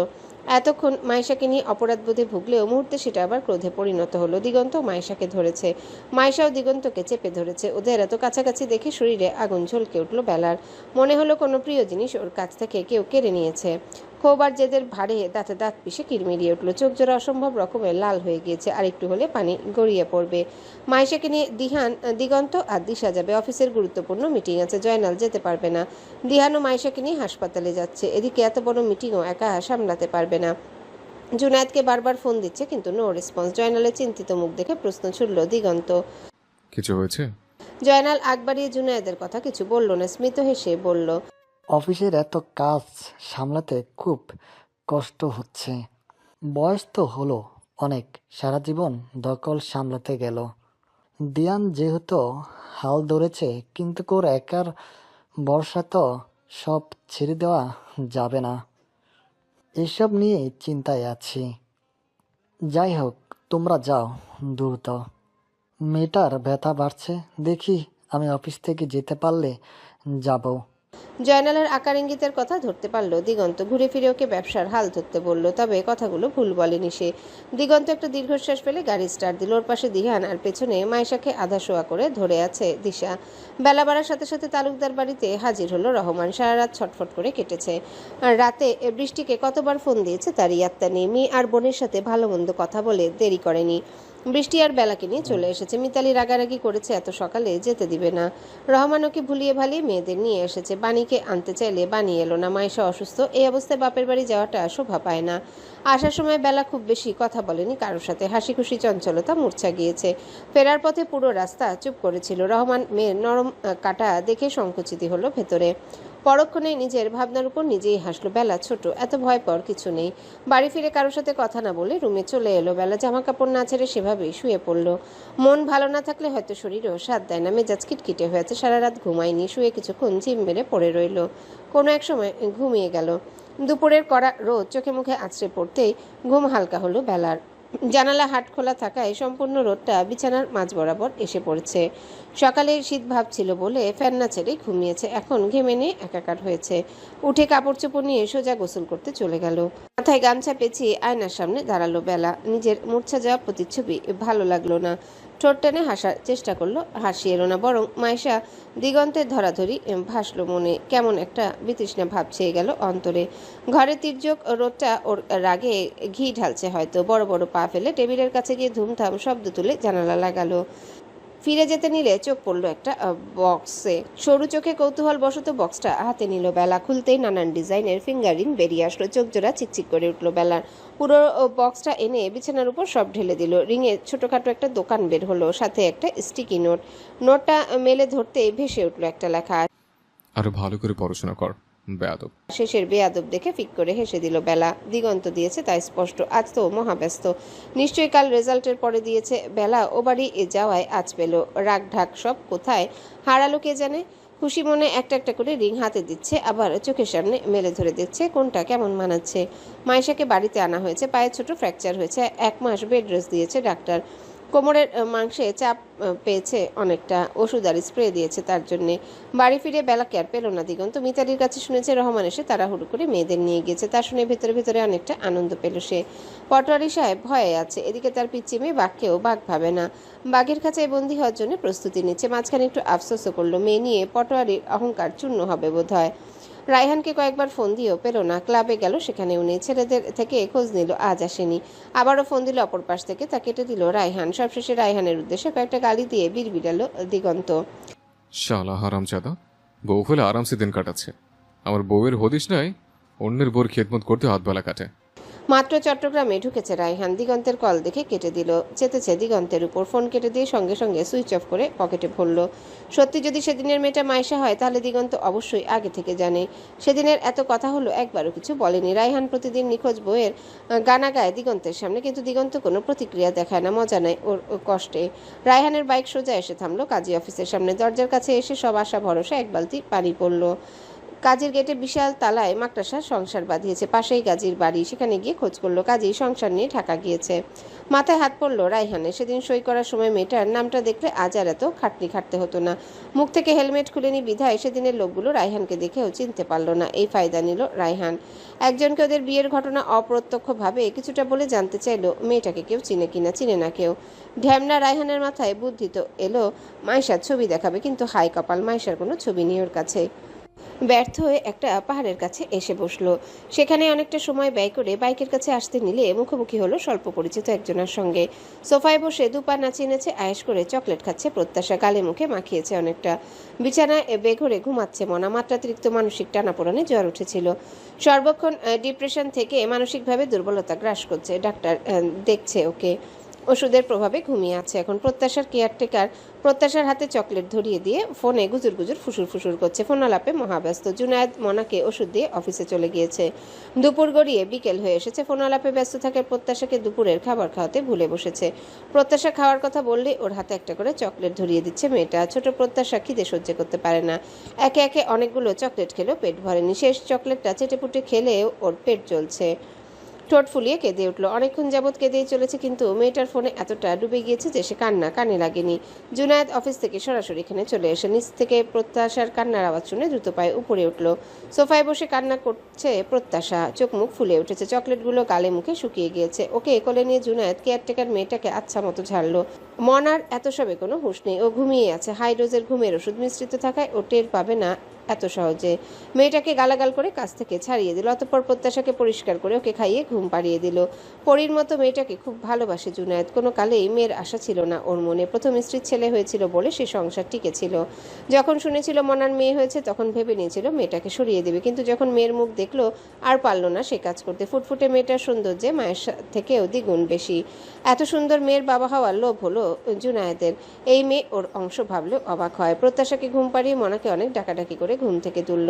এতক্ষণ মাইশাকে নিয়ে অপরাধবোধে ভুগলেও মুহূর্তে সেটা আবার ক্রোধে পরিণত হলো। দিগন্ত মাইশাকে ধরেছে, মাইশাও দিগন্তকে চেপে ধরেছে। ওদের এত কাছাকাছি দেখে শরীরে আগুন ঝলকে উঠল বেলার। মনে হলো কোনো প্রিয় জিনিস ওর কাছ থেকে কেউ কেড়ে নিয়েছে। ক্ষোভ আর জেদের ভারে দাঁতে দাঁত পিষে কিরমিরিয়ে উঠল। চোখ জোড়া অসম্ভব রকমের লাল হয়ে গিয়েছে। আর একটু হলে পানি গড়িয়ে পড়বে। মাইশাকে নিয়ে দিগন্ত আর দিশা যাবে। অফিসের গুরুত্বপূর্ণ মিটিং আছে, জয়নাল যেতে পারবে না। দিহানও মাইশাকে নিয়ে হাসপাতালে যাচ্ছে। এদিকে এত বড় মিটিংও একা সামলাতে পারবে না। জুনায়েদকে বারবার ফোন দিচ্ছে, কিন্তু নো রেসপন্স। জয়নালের চিন্তিত মুখ দেখে প্রশ্ন ছুড়ল দিগন্ত, কিছু হয়েছে? জয়নাল আগ বাড়িয়ে জুনায়েদের কথা কিছু বলল না। স্মিত হেসে বলল, অফিসের এত কাজ সামলাতে খুব কষ্ট হচ্ছে। বয়স তো হলো অনেক, সারা জীবন দখল সামলাতে গেল। দিয়ান যেহেতু হাল ধরেছে, কিন্তু ওর একার বর্ষা তো সব ছেড়ে দেওয়া যাবে না। এসব নিয়ে চিন্তায় আছি। যাই হোক, তোমরা যাও দ্রুত। মেয়েটার ব্যথা বাড়ছে, দেখি আমি অফিস থেকে যেতে পারলে যাব। জয়নালের আকার ইঙ্গিতের কথা ধরতে পারল দিগন্ত। ঘুরে ফিরে ওকে ব্যবসার হাল ধরতে বলল, তবে কথাগুলো ভুল বলেনি সে। দিগন্ত একটা দীর্ঘশ্বাস ফেলে গাড়ি স্টার্ট দিল। ওর পাশে দিহান আর পেছনে মাইশাকে আধা শোয়া করে ধরে আছে দিশা। বেলা বাড়ার সাথে সাথে তালুকদার বাড়িতে হাজির হলো রহমান। সারা রাত ছটফট করে কেটেছে। আর রাতে বৃষ্টিকে কতবার ফোন দিয়েছে তার ইয়াত্তা নেই। মেয়ে আর বোনের সাথে ভালো মন্দ কথা বলে দেরি করেনি। বৃষ্টি আর বেলাকে নিয়ে চলে এসেছে। মিতালি রাগারাগি করেছে এত সকালে যেতে দিবে না। রহমান ওকে ভুলিয়ে ভালিয়ে মেয়েদের নিয়ে এসেছে। বাণীকে আনতে চাইলে বাণী এলো না। মাইশা অসুস্থ, এই অবস্থায় বাপের বাড়ি যাওয়াটা শোভা পায় না। আসার সময় বেলা খুব বেশি কথা বলেনি কারোর সাথে। হাসি খুশি চঞ্চলতা মূর্ছা গিয়েছে। ফেরার পথে পুরো রাস্তা চুপ করেছিল। রহমান মেয়ের নরম কাটা দেখে সংকুচিত হলো ভেতরে। পরক্ষণে নিজের ভাবনার উপর নিজেই হাসলো। বেলা ছোট, এত ভয় পাওয়ার কিছু নেই। বাড়ি ফিরে কারোর সাথে কথা না বলে রুমে চলে এলো। বেলা জামা কাপড় না ছেড়ে সেভাবেই শুয়ে পড়ল। মন ভালো না থাকলে হয়তো শরীরও সাথ দেয় না। মেজাজ খিটখিটে হয়েছে। সারা রাত ঘুমায়নি। শুয়ে কিছুক্ষণ ঝিম মেরে পড়ে রইল। কোনো এক সময় ঘুমিয়ে গেল। দুপুরের কড়া রোদ চোখে মুখে আছড়ে পড়তেই ঘুম হালকা হলো বেলার। জানালা হাট খোলা থাকায় সম্পূর্ণ রোদটা বিছানার মাঝ বরাবর এসে পড়েছে। সকালে শীত ভাব ছিল বলে ফ্যান না ছেড়ে ঘুমিয়েছে। এখন ঘেমে নিয়ে একাকার হয়েছে। উঠে কাপড় চোপড় নিয়ে সোজা গোসল করতে চলে গেল। মাথায় গামছা পেঁচিয়ে আয়নার সামনে দাঁড়ালো বেলা। নিজের মূর্ছা যাওয়া প্রতিচ্ছবি ভালো লাগলো না। ঠোঁট টেনে হাসার চেষ্টা করলো, হাসি এলো না, বরং মাইশা দিগন্তের ধরাধরি ভাসলো মনে। কেমন একটা বিতৃষ্ণা ভাব ছেয়ে গেল অন্তরে। ঘরে তির্যক রোদটা ওর রাগে ঘি ঢালছে হয়তো। বড় বড় পা ফেলে টেবিলের কাছে গিয়ে ধুমধাম শব্দ তুলে জানালা লাগালো। ফিরে যেতে নিলে চোখ পড়লো একটা বক্সে। সরু চোখে কৌতূহল বশত বক্সটা হাতে নিল বেলা। খুলতেই নানান ডিজাইনের ফিঙ্গারিং বেরিয়ে আসলো। চোখ জোড়া চিকচিক করে উঠলো বেলার। পুরো বক্সটা এনে বিছানার উপর সব ঢেলে দিল। রিংয়ে ছোটখাটো একটা দোকান বের হলো, সাথে একটা স্টিকি নোট। নোটটা মেলে ধরতেই ভেসে উঠলো একটা লেখা, আরো ভালো করে পড়াশোনা কর বেয়াদব। শেষের বেয়াদব দেখে ফিক করে হেসে দিল বেলা। দিগন্ত দিয়েছে তাই স্পষ্ট, আজ তো মহাব্যস্ত, নিশ্চয়ই কাল রেজাল্টের পরে দিয়েছে। বেলা ও বাড়ি যাওয়ায় আজ পেল। রাগ ঢাক সব কোথায় হারালো কে জানে। খুশি মনে একটা একটা করে রিং হাতে দিচ্ছে, আবার চোখের সামনে মেলে ধরে দেখছে কোনটা কেমন মানাচ্ছে। মাইশাকে বাড়িতে আনা হয়েছে, পায়ে ছোট ফ্র্যাকচার হয়েছে, 1 মাস বেড রেস্ট দিয়েছে ডাক্তার। কোমরের মাংসে চাপ পেয়েছে অনেকটা, ওষুধ আর স্প্রে দিয়েছে তার জন্যে। বাড়ি ফিরে বেলা কেয়ার পেল না দিগন্ত। মিতালির কাছে শুনেছে রহমান এসে তাড়াহুড়ো করে মেয়েদের নিয়ে গিয়েছে। তা শুনে ভেতরে ভেতরে অনেকটা আনন্দ পেল সে। পটোয়ারি সাহেব ভয়ে আছে, এদিকে তার পিচ্চি মেয়ে বাঘকেও বাঘ ভাবে না, বাঘের কাছে বন্দী হওয়ার জন্য প্রস্তুতি নিচ্ছে। মাঝখানে একটু আফসোসও করলো, মেয়ে নিয়ে পটোয়ারির অহংকার চূর্ণ হবে বোধ হয়। রায়হানকে কয়েকবার ফোন দিয়েও পেল না। ক্লাবে গেল, সেখানেও নেই। ছেলেদের থেকে খোঁজ নিল, আজ আসেনি। আবারও ফোন দিল অপর পাশ থেকে, তা কেটে দিল রায়হান। সবশেষে রায়হানের উদ্দেশ্যে কয়েকটা গালি দিয়ে বিড়বিড়ালো দিগন্ত। শালা হারামজাদা, বউ হলে আরামসে দিন কাটাচ্ছে, আমার বউয়ের হদিস নাই অন্যের বউর খেদমত করতে হাতবেলা কাটে। মাত্র চট্টগ্রামে ঢুকেছে রায়হান। দিগন্তের কল দেখে কেটে দিল। চেতেছে দিগন্তের উপর। ফোন কেটে দিয়ে সঙ্গে সঙ্গে সুইচ অফ করে পকেটে ভরল। সত্যি যদি সেদিনের মেয়েটা মাইশা হয় তাহলে দিগন্ত অবশ্যই আগে থেকে জানে। সেদিনের এত কথা হলো, একবারও কিছু বলেনি। রায়হান প্রতিদিন নিখোঁজ বইয়ের গানা গায় দিগন্তের সামনে, কিন্তু দিগন্ত কোনো প্রতিক্রিয়া দেখায় না, মজা নেয় ওর কষ্টে। রায়হানের বাইক সোজা এসে থামলো কাজী অফিসের সামনে। দরজার কাছে এসে সব আশা ভরসা এক বালতি পানি পড়ল। কাজীর গেটে বিশাল তালায় মাকড়াসা সংসার বাঁধিয়েছে, পাশেই কাজীর বাড়ি। সেখানে গিয়ে খোঁজ করলো, কাজী সংসার নিয়ে ঢাকা গিয়েছে। মাথায় হাত পড়লো রায়হানের। সেদিন সই করার সময় মেয়েটার নামটা দেখলে আজ আর এত খাটনি খাটতে হতো না। মুখ থেকে হেলমেট খুলেনি বিধায় সেদিনের লোকগুলো রায়হানকে দেখেও চিনতে পারলো না। এই ফায়দা নিল রায়হান। একজনকে ওদের বিয়ের ঘটনা অপ্রত্যক্ষভাবে কিছুটা বলে জানতে চাইলো মেয়েটাকে কেউ চিনে কিনা। চিনে না কেউ। ঢ্যামনা রায়হানের মাথায় বুদ্ধি তো এলো মাইশার ছবি দেখাবে, কিন্তু হাই কপাল, মাইশার কোনো ছবি নেই ওর কাছে। ব্যর্থ হয়ে একটা পাহাড়ের কাছে এসে বসলো। সেখানে অনেকটা সময় ব্যয় করে বাইকের কাছে আসতে নিলে মুখোমুখি হলো স্বল্প পরিচিত একজনের সঙ্গে। সোফায় বসে দুপা নাচিয়ে নেচে আয়েশ করে চকলেট খাচ্ছে প্রত্যাশা, গালে মুখে মাখিয়েছে অনেকটা। বিছানায় বেঘরে ঘুমাচ্ছে মনা। মাত্রাতিরিক্ত মানসিক টানাপোড়ানে জ্বর উঠেছিল। সর্বক্ষণ ডিপ্রেশন থেকে মানসিকভাবে দুর্বলতা গ্রাস করছে। ডাক্তার দেখছে ওকে, ওষুধের প্রভাবে ঘুমিয়ে আছে এখন। প্রত্যাশার কেয়ারটেকার প্রত্যাশার হাতে চকলেট ধরিয়ে দিয়ে ফোনে গুজুর গুজুর ফুসুর ফুসুর করছে। ফোন আলাপে মহাব্যস্ত। জুনায়েদ মনাকে ওষুধ দিয়ে অফিসে চলে গিয়েছে। দুপুর গড়িয়ে বিকেল হয়ে এসেছে। ফোন আলাপে ব্যস্ত থাকে প্রত্যাশাকে দুপুরের খাবার খাওয়াতে ভুলে বসেছে। প্রত্যাশা খাওয়ার কথা বললে ওর হাতে একটা করে চকলেট ধরিয়ে দিচ্ছে মেয়েটা। ছোট প্রত্যাশা খিদে সহ্য করতে পারে না। একে একে অনেকগুলো চকলেট খেলেও পেট ভরেনি। শেষ চকলেটটা চেটেপুটে খেলেও ওর পেট চলছে। ঠোঁট ফুলিয়ে কেঁদে উঠল। অনেকক্ষণ যাবৎ কেঁদেই চলেছে, কিন্তু মেয়েটার ফোনে এতটা ডুবে গিয়েছে যে সে কান্না কানে লাগেনি। জুনায়েদ অফিস থেকে সরাসরি এখানে চলে এসে নিচ থেকে প্রত্যাশার কান্নার আওয়াজ শুনে দ্রুত পায়ে উপরে উঠল। সোফায় বসে কান্না করছে প্রত্যাশা, চোখ মুখ ফুলে উঠেছে। চকলেটগুলো গালে মুখে শুকিয়ে গিয়েছে। ওকে কোলে নিয়ে জুনায়েদ কেয়ারটেকার মেয়েটাকে আচ্ছা মতো ঝাড়ল। মনার এত সবে কোনো হুঁশ নেই, ও ঘুমিয়ে আছে। হাই ডোজের ঘুমের ওষুধ মিশ্রিত থাকায় ও টের পাবে না এত সহজে। মেয়েটাকে গালাগাল করে কাছ থেকে ছাড়িয়ে দিল। অতঃপর প্রত্যাশাকে পরিষ্কার করে ওকে খাইয়ে ঘুম পাড়িয়ে দিল। পরীর মতো মেয়েটাকে খুব ভালোবাসে জুনায়েদ। কোনো কালেই মেয়ের আশা ছিল না ওর মনে। প্রথম স্ত্রীর ছেলে হয়েছিল বলে সে সংসার টিকেছিল। যখন শুনেছিল মনার মেয়ে হয়েছে তখন ভেবে নিয়েছিল মেয়েটাকে সরিয়ে দেবে, কিন্তু যখন মেয়ের মুখ দেখলো আর পারল না সে কাজ করতে। ফুটফুটে মেয়েটার সৌন্দর্যে মায়ের থেকেও দ্বিগুণ বেশি। এত সুন্দর মেয়ের বাবা হওয়ার লোভ হলো জুনায়েদের। এই মেয়ে ওর অংশ ভাবলেও অবাক হয়। প্রত্যাশাকে ঘুম পাড়িয়ে মনাকে অনেক ডাকাডাকি করে ঘুম থেকে তুলল।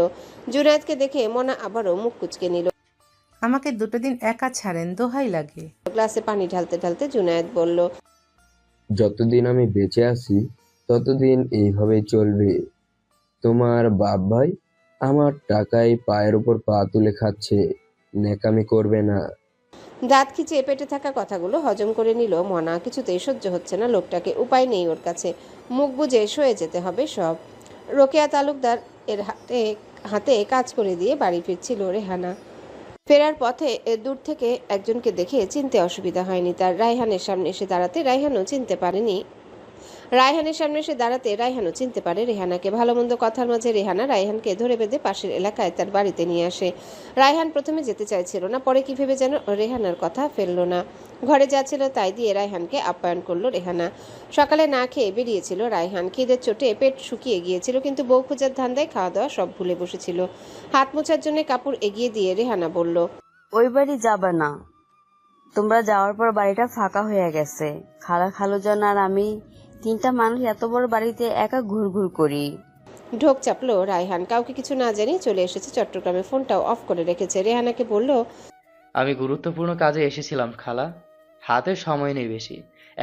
জুনায়েদকে দেখে মনা আবারও মুখ কুচকে নিল। আমাকে 2 দিন একা ছাড়েন, দোহাই লাগে। গ্লাসে পানি ঢালতে ঢালতে জুনায়েদ বলল, যতদিন আমি বেঁচে আছি ততদিন এইভাবেই চলবে। তোমার বাপ ভাই আমার টাকায় পায়ের উপর পা তুলে খাচ্ছে, নেকামি করবে না। দাঁত খিচে পেটে থাকা কথাগুলো হজম করে নিল মনা। কিছুতেই সহ্য হচ্ছে না লোকটাকে। উপায় নেই ওর কাছে, মুখ বুজে সয়ে যেতে হবে সব। রোকেয়া তালুকদার এর হাতে কাজ করে দিয়ে বাড়ি ফিরছিল রেহানা। ফেরার পথে দূর থেকে একজনকে দেখে চিনতে অসুবিধা হয়নি তার। রায়হানের সামনে এসে দাঁড়াতে রায়হানও চিনতে পারেনি রায়হানের সামনে এসে দাঁড়াতে রায়হানও চিনতে পারে রেহানাকে। ভালো মন্দ কথার মাঝে রেহানা রায়হানকে ধরে বেঁধে পাশের এলাকায় তার বাড়িতে নিয়ে আসে। রায়হান প্রথমে যেতে চাইছিল না, পরে কি ভেবে যেন রেহানার কথা ফেলল না। ঘরে যা ছিল তাই দিয়ে রায়হানকে আপ্যায়ন করলো রেহানা। সকালে না খেয়ে বেরিয়েছিল রায়হান। খিদের চোটে পেট শুকিয়ে গিয়েছিল, কিন্তু বউ খোঁজার ধান্দায় খাওয়া দাওয়া সব ভুলে বসেছিল। হাত মোছার জন্য কাপড় এগিয়ে দিয়ে রেহানা বলল, ওই বাড়ি যাবে না, তোমরা যাওয়ার পর বাড়িটা ফাঁকা হয়ে গেছে। খালা খালুজান আর আমি 3টা মানুষ এত বড় বাড়িতে একা ঘুরঘুর করি। ঢোক চাপলো রায়হান। কাউকে কিছু না জানিয়ে চলে এসেছে চট্টগ্রামে, ফোনটাও অফ করে রেখেছে। রেহানাকে বলল, আমি গুরুত্বপূর্ণ কাজে এসেছিলাম খালা, হাতে সময় নেই বেশি,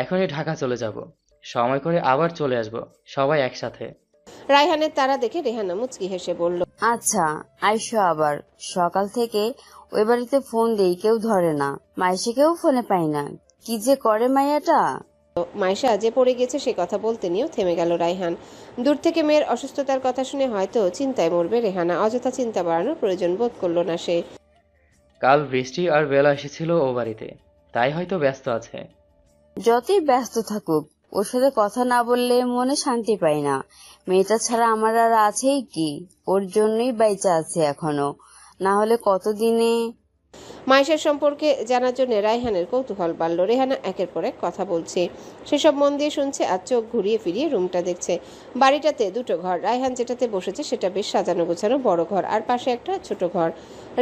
এখনই ঢাকা চলে যাব, সময় করে আবার চলে আসব, সবাই একসাথে। রায়হানের তারা দেখে রেহানা মুচকি হেসে বলল, আচ্ছা আইসো আবার। সকাল থেকে ওই বাড়িতে ফোন দেই, কেউ ধরে না, মাইশিকেও ফোনে পাই না, কি যে করে মাইয়াটা। মাইশা যে পড়ে গেছে সে কথা বলতে নিয়েও থেমে গেল রায়হান। দূর থেকে মেয়ের অসুস্থতার কথা শুনে হয়তো চিন্তায় মরবে রেহানা, অযথা চিন্তা বাড়ানোর প্রয়োজন বোধ করলো না সে। কাল বৃষ্টি আর বেলা এসেছিল ও বাড়িতে, তাই হয়তো ব্যস্ত আছে। যতই ব্যস্ত থাকুক, ওর সাথে কথা না বললে মনে শান্তি পাই না। মেয়েটা ছাড়া আমার আর আছেই কি, ওর জন্যই বাইচা আছে এখনো, না হলে কতদিনে। মাইশার সম্পর্কে জানার জন্য রায়হানের কৌতূহল বাড়ল। রেহানা একের পর এক কথা বলছে, সেসব মন দিয়ে শুনছে আর চোখ ঘুরিয়ে ফিরিয়ে রুমটা দেখছে। বাড়িটাতে দুটো ঘর, রায়হান যেটাতে বসেছে সেটা বেশ সাজানো গোছানো বড় ঘর, আর পাশে একটা ছোট ঘর।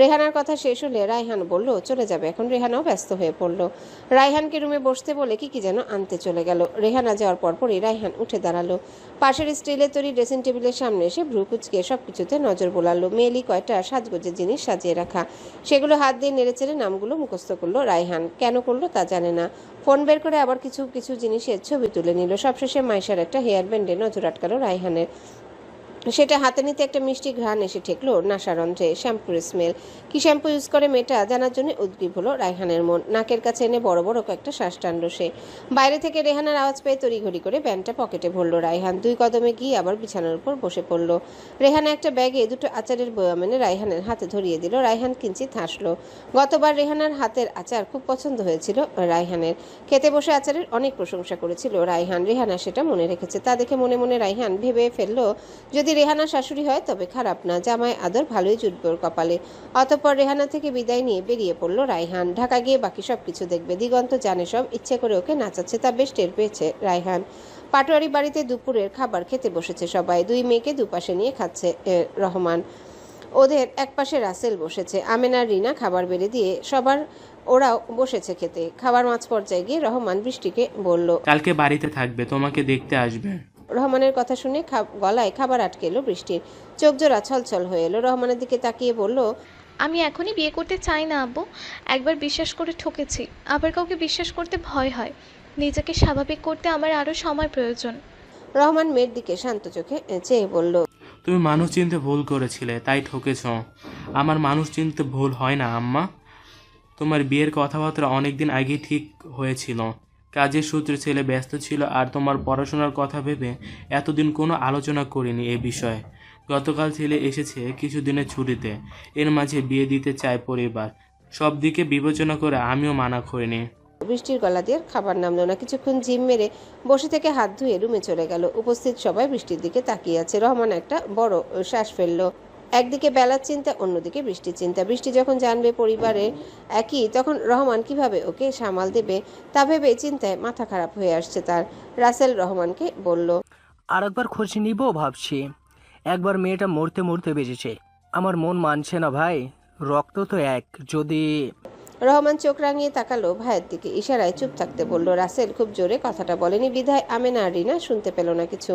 রেহানার কথা শেষ হলে রায়হান বলল চলে যাবে এখন। রেহানাও ব্যস্ত হয়ে পড়ল। রায়হানকে রুমে বসতে বলে কি যেন আনতে চলে গেল। রেহানা যাওয়ার পরপরই রায়হান উঠে দাঁড়ালো। পাশের স্টিলের তৈরি ড্রেসিং টেবিলের সামনে এসে ভ্রু কুচকে সবকিছুতে নজর বোলালো। মেয়েলি কয়টা সাজগোজের জিনিস সাজিয়ে রাখা, সেগুলো হাত দিয়ে নেড়েচেড়ে নামগুলো মুখস্থ করলো রায়হান। কেন করলো তা জানে না। ফোন বের করে আবার কিছু কিছু জিনিসের ছবি তুলে নিল। সবশেষে মাইশার একটা হেয়ার ব্যান্ডে নজর আটকালো রায়হানের। সেটা হাতে নিতে একটা মিষ্টি ঘ্রাণ এসে ঠেকলো নাসারন্ধ্রে। শ্যাম্পুর স্মেল। কি শ্যাম্পু ইউজ করে মেয়েটা জানার জন্য উদ্গ্রীব হলো রায়হানের মন। নাকের কাছে এনে বড় বড় কয়েকটা শ্বাস টানল সে। বাইরে থেকে রেহানার আওয়াজ পেয়ে তড়িঘড়ি করে ব্যান্ডটা পকেটে ভরল রায়হান। 2 কদমে গিয়ে আবার বিছানার উপর বসে পড়ল। রেহানা একটা ব্যাগে দুটো আচারের বয়াম এনে রায়হানের হাতে ধরিয়ে দিল। রায়হান কিঞ্চিত হাসলো। গতবার রেহানার হাতের আচার খুব পছন্দ হয়েছিল রায়হানের। খেতে বসে আচারের অনেক প্রশংসা করেছিল রায়হান। রেহানা সেটা মনে রেখেছে। তা দেখে মনে মনে রায়হান ভেবে ফেললো, যদি রেহানা শাশুড়ি হয় তবে খারাপ না, জামাই আদর ভালোই জুটবে ওর কপালে। অতঃপর রেহানা থেকে বিদায় নিয়ে বেরিয়ে পড়লো রায়হান। ঢাকা গিয়ে বাকি সবকিছু দেখবে। দিগন্ত জানে সব, ইচ্ছে করে ওকে নাচাচ্ছে, তা বেশ টের পেয়েছে রায়হান। পাটোয়ারি বাড়িতে দুপুরের খাবার খেতে বসেছে সবাই। 2 মেয়েকে দুপাশে নিয়ে খাচ্ছে রহমান। ওদের একপাশে রাসেল বসেছে। আমেনা রিনা খাবার বেড়ে দিয়ে ওরাও বসেছে খেতে। খাবার মাঝ পর্যায়ে গিয়ে রহমান বৃষ্টিকে বলল, কালকে বাড়িতে থাকবে, তোমাকে দেখতে আসবে। রহমানের কথা শুনে গলায় খাবার আটকে এলো বৃষ্টির। চোখ জোড়া ছলছল হয়ে এলো। রহমানের দিকে তাকিয়ে বলল, আমি এখনই বিয়ে করতে চাই না আব্বু। একবার বিশ্বাস করে ঠকেছি, আবার কাউকে বিশ্বাস করতে ভয় হয়। নিজেকে স্বাভাবিক করতে আমার আরও সময় প্রয়োজন। রহমান মেয়ের দিকে শান্ত চোখে চেয়ে বলল, তুমি মানুষ চিনতে ভুল করেছিলে, তাই ঠকেছ। আমার মানুষ চিনতে ভুল হয় না আম্মা। তোমার বিয়ের কথাবার্তা অনেকদিন আগে ঠিক হয়েছিল। কাজের সূত্রে ছেলে ব্যস্ত ছিল, আর তোমার পড়াশোনার কথা ভেবে এতদিন কোনো আলোচনা করিনি এ বিষয়ে। গতকাল ছেলে এসেছে কিছুদিনের ছুটিতে, এর মাঝে বিয়ে দিতে চায় পরিবার। সব দিকে বিবেচনা করে আমিও মানা করিনি। বৃষ্টির গলা দিয়ে খাবার নামলো না। কিছুক্ষণ জিম মেরে বসে থেকে হাত ধুয়ে রুমে চলে গেল। উপস্থিত সবাই বৃষ্টির দিকে তাকিয়ে আছে। রহমান একটা বড় শ্বাস ফেললো। একদিকে বেলার চিন্তা, অন্যদিকে বৃষ্টির চিন্তা। বৃষ্টি যখন জানবে পরিবারে একই, তখন রহমান কিভাবে ওকে সামাল দেবে তা ভেবে চিন্তায় মাথা খারাপ হয়ে আসছে তার। রাসেল রহমানকে বলল, আর একবার খোঁজ নিব ভাবছি। একবার মেয়েটা মরতে মরতে বেঁচেছে, আমার মন মানছে না ভাই। রক্ত তো এক। যদি রহমান চোখ রাঙিয়ে তাকালো ভাইয়ের দিকে। ইশারায় চুপ থাকতে বলল। রাসেল খুব জোরে কথাটা বলেনি বিধায় আমেনা আর রিনা শুনতে পেল না কিছু।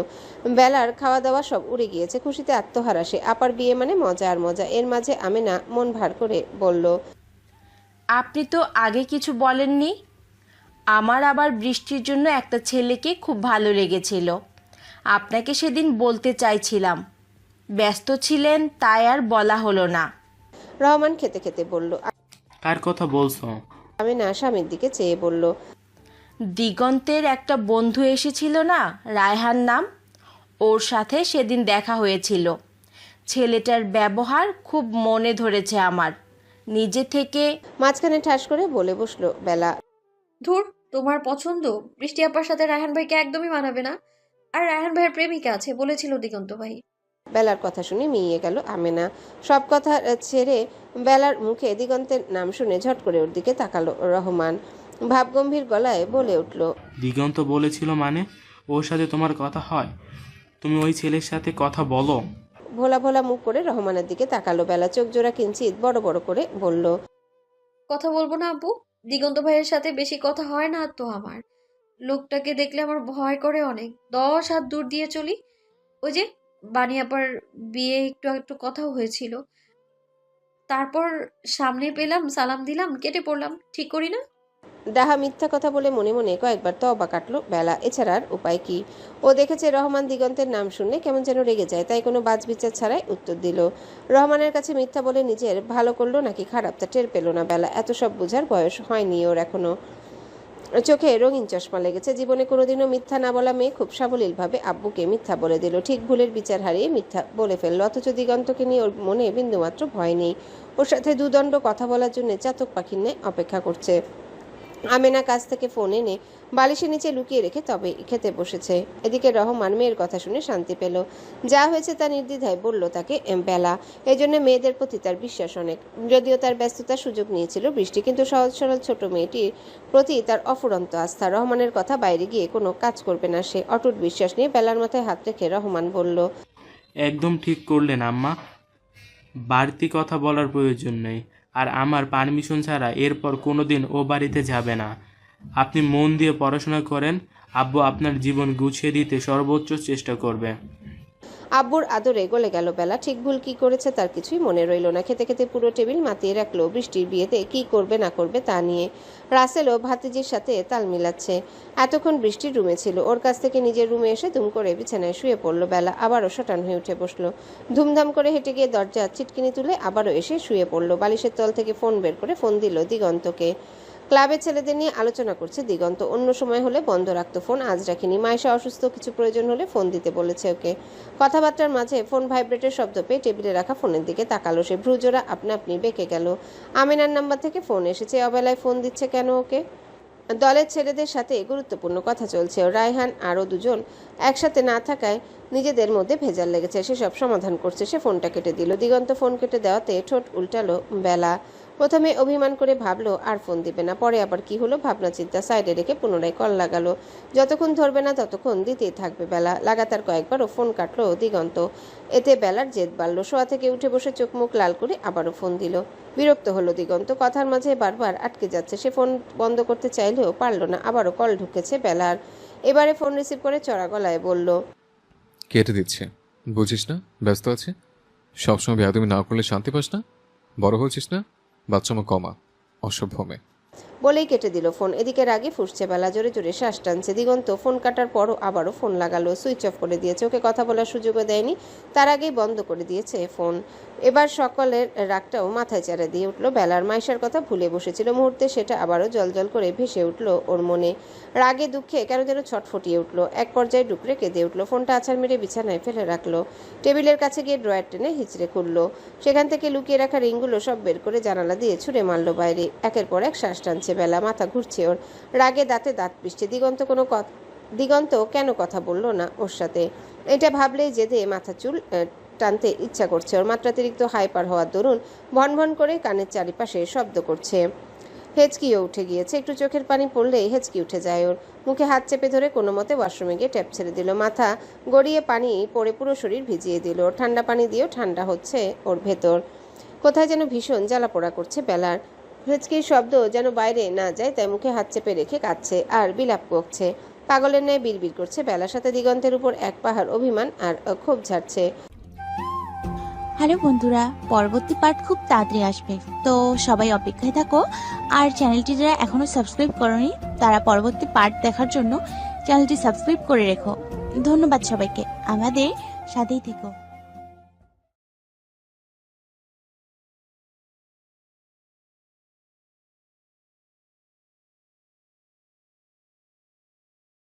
বেলার খাওয়া দাওয়া সব উড়ে গিয়েছে। খুশিতে আত্মহারা সে। আপার বিয়ে মানে মজা আর মজা। এর মাঝে আমেনা মন ভার করে বলল, আপনি তো আগে কিছু বলেননি। আমার আবার বৃষ্টির জন্য একটা ছেলেকে খুব ভালো লেগেছিল। আপনাকে সেদিন বলতে চাইছিলাম, ব্যস্ত ছিলেন তাই আর বলা হলো না। রহমান খেতে খেতে বলল। কার কথা বলছো? আমেনা স্বামীর দিকে চেয়ে বলল, দিগন্তের একটা বন্ধু এসেছিল না, রায়হান নাম, ওর সাথে সেদিন দেখা হয়েছিল। ছেলেটার ব্যবহার খুব মনে ধরেছে আমার। নিজে থেকে মাঝখানে ঠাস করে বলে বসলো বেলা, ধুর, তোমার পছন্দ বৃষ্টি আপার সাথে রায়হান ভাইকে একদমই মানাবে না। আর রায়হান ভাইয়ের প্রেমিকা আছে বলেছিল দিগন্ত ভাই। বেলার কথা শুনে মিইয়ে গেল আমেনা। সব কথা ছেড়ে বেলার মুখে দিগন্তের নাম শুনে ঝট করে ওর দিকে তাকালো রহমান। ভাবগম্ভীর গলায় বলে উঠল, দিগন্ত বলেছিল মানে? ওর সাথে তোমার কথা হয়? তুমি ওই ছেলের সাথে কথা বলো? ভোলা ভোলা মুখ করে রহমানের দিকে তাকালো বেলা। চোখ জোড়া কিঞ্চিত বড় বড় করে বলল, কথা বলবো না আব্বু? দিগন্ত ভাইয়ের সাথে বেশি কথা হয় না তো আমার। লোকটাকে দেখলে আমার ভয় করে অনেক। 10 হাত দূর দিয়ে চলি। ওই যে বানিয়াপার বিয়ে একটু একটু কথাও হয়েছিল, তারপর সামনে পেলাম, সালাম দিলাম, কেটে পড়লাম। ঠিক করি না? ডাহা মিথ্যা কথা বলে মনে মনে কয়েকবার তওবা কাটলো বেলা। এছাড়া আর উপায় কি? ও দেখেছে রহমান দিগন্তের নাম শুনলে কেমন যেন রেগে যায়, তাই কোনো বাজবিচার ছাড়াই উত্তর দিল। রহমানের কাছে মিথ্যা বলে নিজের ভালো করলো নাকি খারাপ তা টের পেল না বেলা। এত সব বোঝার বয়স হয়নি ওর এখনো। চোখে রঙিন চশমা লেগেছে। জীবনে কোনোদিনও মিথ্যা না বলা মেয়ে খুব সাবলীলভাবে আব্বুকে মিথ্যা বলে দিল। ঠিক ভুলের বিচার হারিয়ে মিথ্যা বলে ফেললো। অথচ দিগন্তকে নিয়ে ওর মনে বিন্দুমাত্র ভয় নেই। ওর সাথে দুদণ্ড কথা বলার জন্য চাতক পাখির ন্যায় অপেক্ষা করছে। আমেনা কাছ থেকে ফোন এনে বালিশের নিচে লুকিয়ে রেখে তবে খেতে বসেছে। এদিকে রহমান মেয়ের কথা শুনে শান্তি পেল। যা হয়েছে তা নির্দ্বিধায় বলল তাকে বেলা। এই জন্য মেয়েদের প্রতি তার বিশ্বাস অনেক। যদিও তার ব্যস্ততার সুযোগ নিয়েছিল বৃষ্টি, কিন্তু সহজ সরল ছোট মেয়েটির প্রতি তার অফুরন্ত আস্থা। রহমানের কথা বাইরে গিয়ে কোনো কাজ করবে না সে। অটুট বিশ্বাস নিয়ে বেলার মাথায় হাত রেখে রহমান বলল, একদম ঠিক করলেন আম্মা। বাড়তি কথা বলার প্রয়োজন নেই। আর আমার পারমিশন ছাড়া এরপর কোনোদিন ও বাড়িতে যাবে না। আপনি মন দিয়ে পড়াশোনা করেন, আব্বু আপনার জীবন গুছিয়ে দিতে সর্বোচ্চ চেষ্টা করবে। আব্বুর আদরে গলে গেল বেলা। ঠিক ভুল কি করেছে তার কিছুই মনে রইল না। খেতে খেতে পুরো টেবিল মাতিয়ে রাখলো বৃষ্টির বিয়েতে কি করবে না করবে তা নিয়ে। রাসেলও ভাতিজির সাথে তাল মিলাচ্ছে। এতক্ষণ বৃষ্টির রুমে ছিল। ওর কাছ থেকে নিজের রুমে এসে দুম করে বিছানায় শুয়ে পড়লো বেলা। আবারও শটান হয়ে উঠে বসলো। ধুমধাম করে হেঁটে গিয়ে দরজা ছিটকিনি তুলে আবারও এসে শুয়ে পড়লো। বালিশের তল থেকে ফোন বের করে ফোন দিল দিগন্তকে। ক্লাবের ছেলেদের নিয়ে আলোচনা করছে দিগন্ত। অন্য সময় হলে বন্ধ রাখতো ফোন, আজ রাখিনি। মায়েশা অসুস্থ, কিছু প্রয়োজন হলে ফোন দিতে বলেছে ওকে। কথাবার্তার মাঝে ফোন ভাইব্রেটের শব্দ পেয়ে টেবিলে রাখা ফোনের দিকে তাকালো সে। ভ্রুজোড়া আপনা আপনি বেঁকে গেল। আমিনার নাম্বার থেকে ফোন এসেছে। অবেলায় ফোন দিচ্ছে কেন ওকে? দলের ছেলেদের সাথে গুরুত্বপূর্ণ কথা চলছে। রায়হান আরও দুজন একসাথে না থাকায় নিজেদের মধ্যে ভেজাল লেগেছে। সেসব সমাধান করছে সে। ফোনটা কেটে দিল। দিগন্ত ফোন কেটে দেওয়াতে ঠোঁট উল্টালো বেলা। প্রথমে অভিমান করে ভাবলো আর ফোন দিবে না, পরে আবার কি হলো ভাবনা চিন্তা সাইডে রেখে পুনরায় কল লাগালো। যতক্ষণ ধরবে না ততক্ষণ দিতেই থাকবে বেলা। লাগাতার কয়েকবারও ফোন কাটলো দিগন্ত। এতে বেলার জেদ বাড়ল। শোয়া থেকে উঠে বসে চোখ মুখ লাল করে আবারও ফোন দিল। বিরক্ত হলো দিগন্ত। কথার মাঝে বারবার আটকে যাচ্ছে সে। ফোন বন্ধ করতে চাইলেও পারল না। আবারও কল ঢুকেছে বেলার। এবারে ফোন রিসিভ করে চড়া গলায় বলল, কেটে দিচ্ছে, বুঝিস না ব্যস্ত আছে। সবসময় বেয়াদবি না করলে শান্তি পাস না? বড় হয়েছিস না? বাচ্চামা কমা, অসভ্য মেয়ে। বলেই কেটে দিল ফোন। এদিকে রাগে ফুঁসছে বেলা। জোরে জোরে শ্বাস টানছে। দিগন্ত ফোন কাটার পরও আবারও ফোন লাগালো। সুইচ অফ করে দিয়েছে। ওকে কথা বলার সুযোগও দেয়নি। তার আগেই বন্ধ করে দিয়েছে ফোন। এবার সকলের রাগটাও মাথায় চাড়া দিয়ে উঠল বেলার। মাইশার কথা ভুলে বসেছিল মুহূর্তে, সেটা আবারও জলজল করে ভেসে উঠল ওর মনে। রাগে দুঃখে কেন যেন ছটফটিয়ে উঠল। এক পর্যায়ে ডুকরে কেঁদে উঠল। ফোনটা আছাড় মেরে বিছানায় ফেলে রাখলো। টেবিলের কাছে গিয়ে ড্রয়ার টেনে হিচড়ে খুলল। সেখান থেকে লুকিয়ে রাখা রিংগুলো সব বের করে জানালা দিয়ে ছুঁড়ে মারল বাইরে। একের পর এক শ্বাস টানছে বেলা। মাথা ঘুরছে ওর। রাগে দাঁতে দাঁত পিষছে। দিগন্ত কেন কথা বলল না ওর সাথে? এটা ভাবলেই জেদে মাথা চুল টানতে ইচ্ছা করছে ওর। মাত্রাতিরিক্ত হাইপার হওয়ার দরুন ভন ভন করে কানের চারিপাশে শব্দ করছে। হেঁচকিও উঠে গিয়েছে। একটু চোখের পানি পড়লেই হেঁচকি উঠে যায় ওর। মুখে হাত চেপে ধরে কোনো মতে ওয়াশরুমে গিয়ে ট্যাপ ছেড়ে দিল। মাথা গড়িয়ে পানি পড়ে পুরো শরীর ভিজিয়ে দিল। ঠান্ডা পানি দিয়েও ঠান্ডা হচ্ছে ওর ভেতর। কোথায় যেন ভীষণ জ্বালাপোড়া করছে বেলার। হেঁচকির শব্দ যেন বাইরে না যায়, তাই মুখে হাত চেপে রেখে কাঁদছে আর বিলাপ করছে। পাগলের ন্যায় বিড়বিড় করছে বেলার সাথে। দিগন্তের উপর এক পাহাড় অভিমান আর ক্ষোভ ঝাড়ছে। হ্যালো বন্ধুরা, পরবর্তী পার্ট খুব তাড়াতাড়ি আসবে, তো সবাই অপেক্ষায় থাকো। আর চ্যানেলটি যারা এখনো সাবস্ক্রাইব করোনি তারা পরবর্তী পার্ট দেখার জন্য চ্যানেলটি সাবস্ক্রাইব করে রেখো। ধন্যবাদ সবাইকে, আমাদের সাথেই থেকো।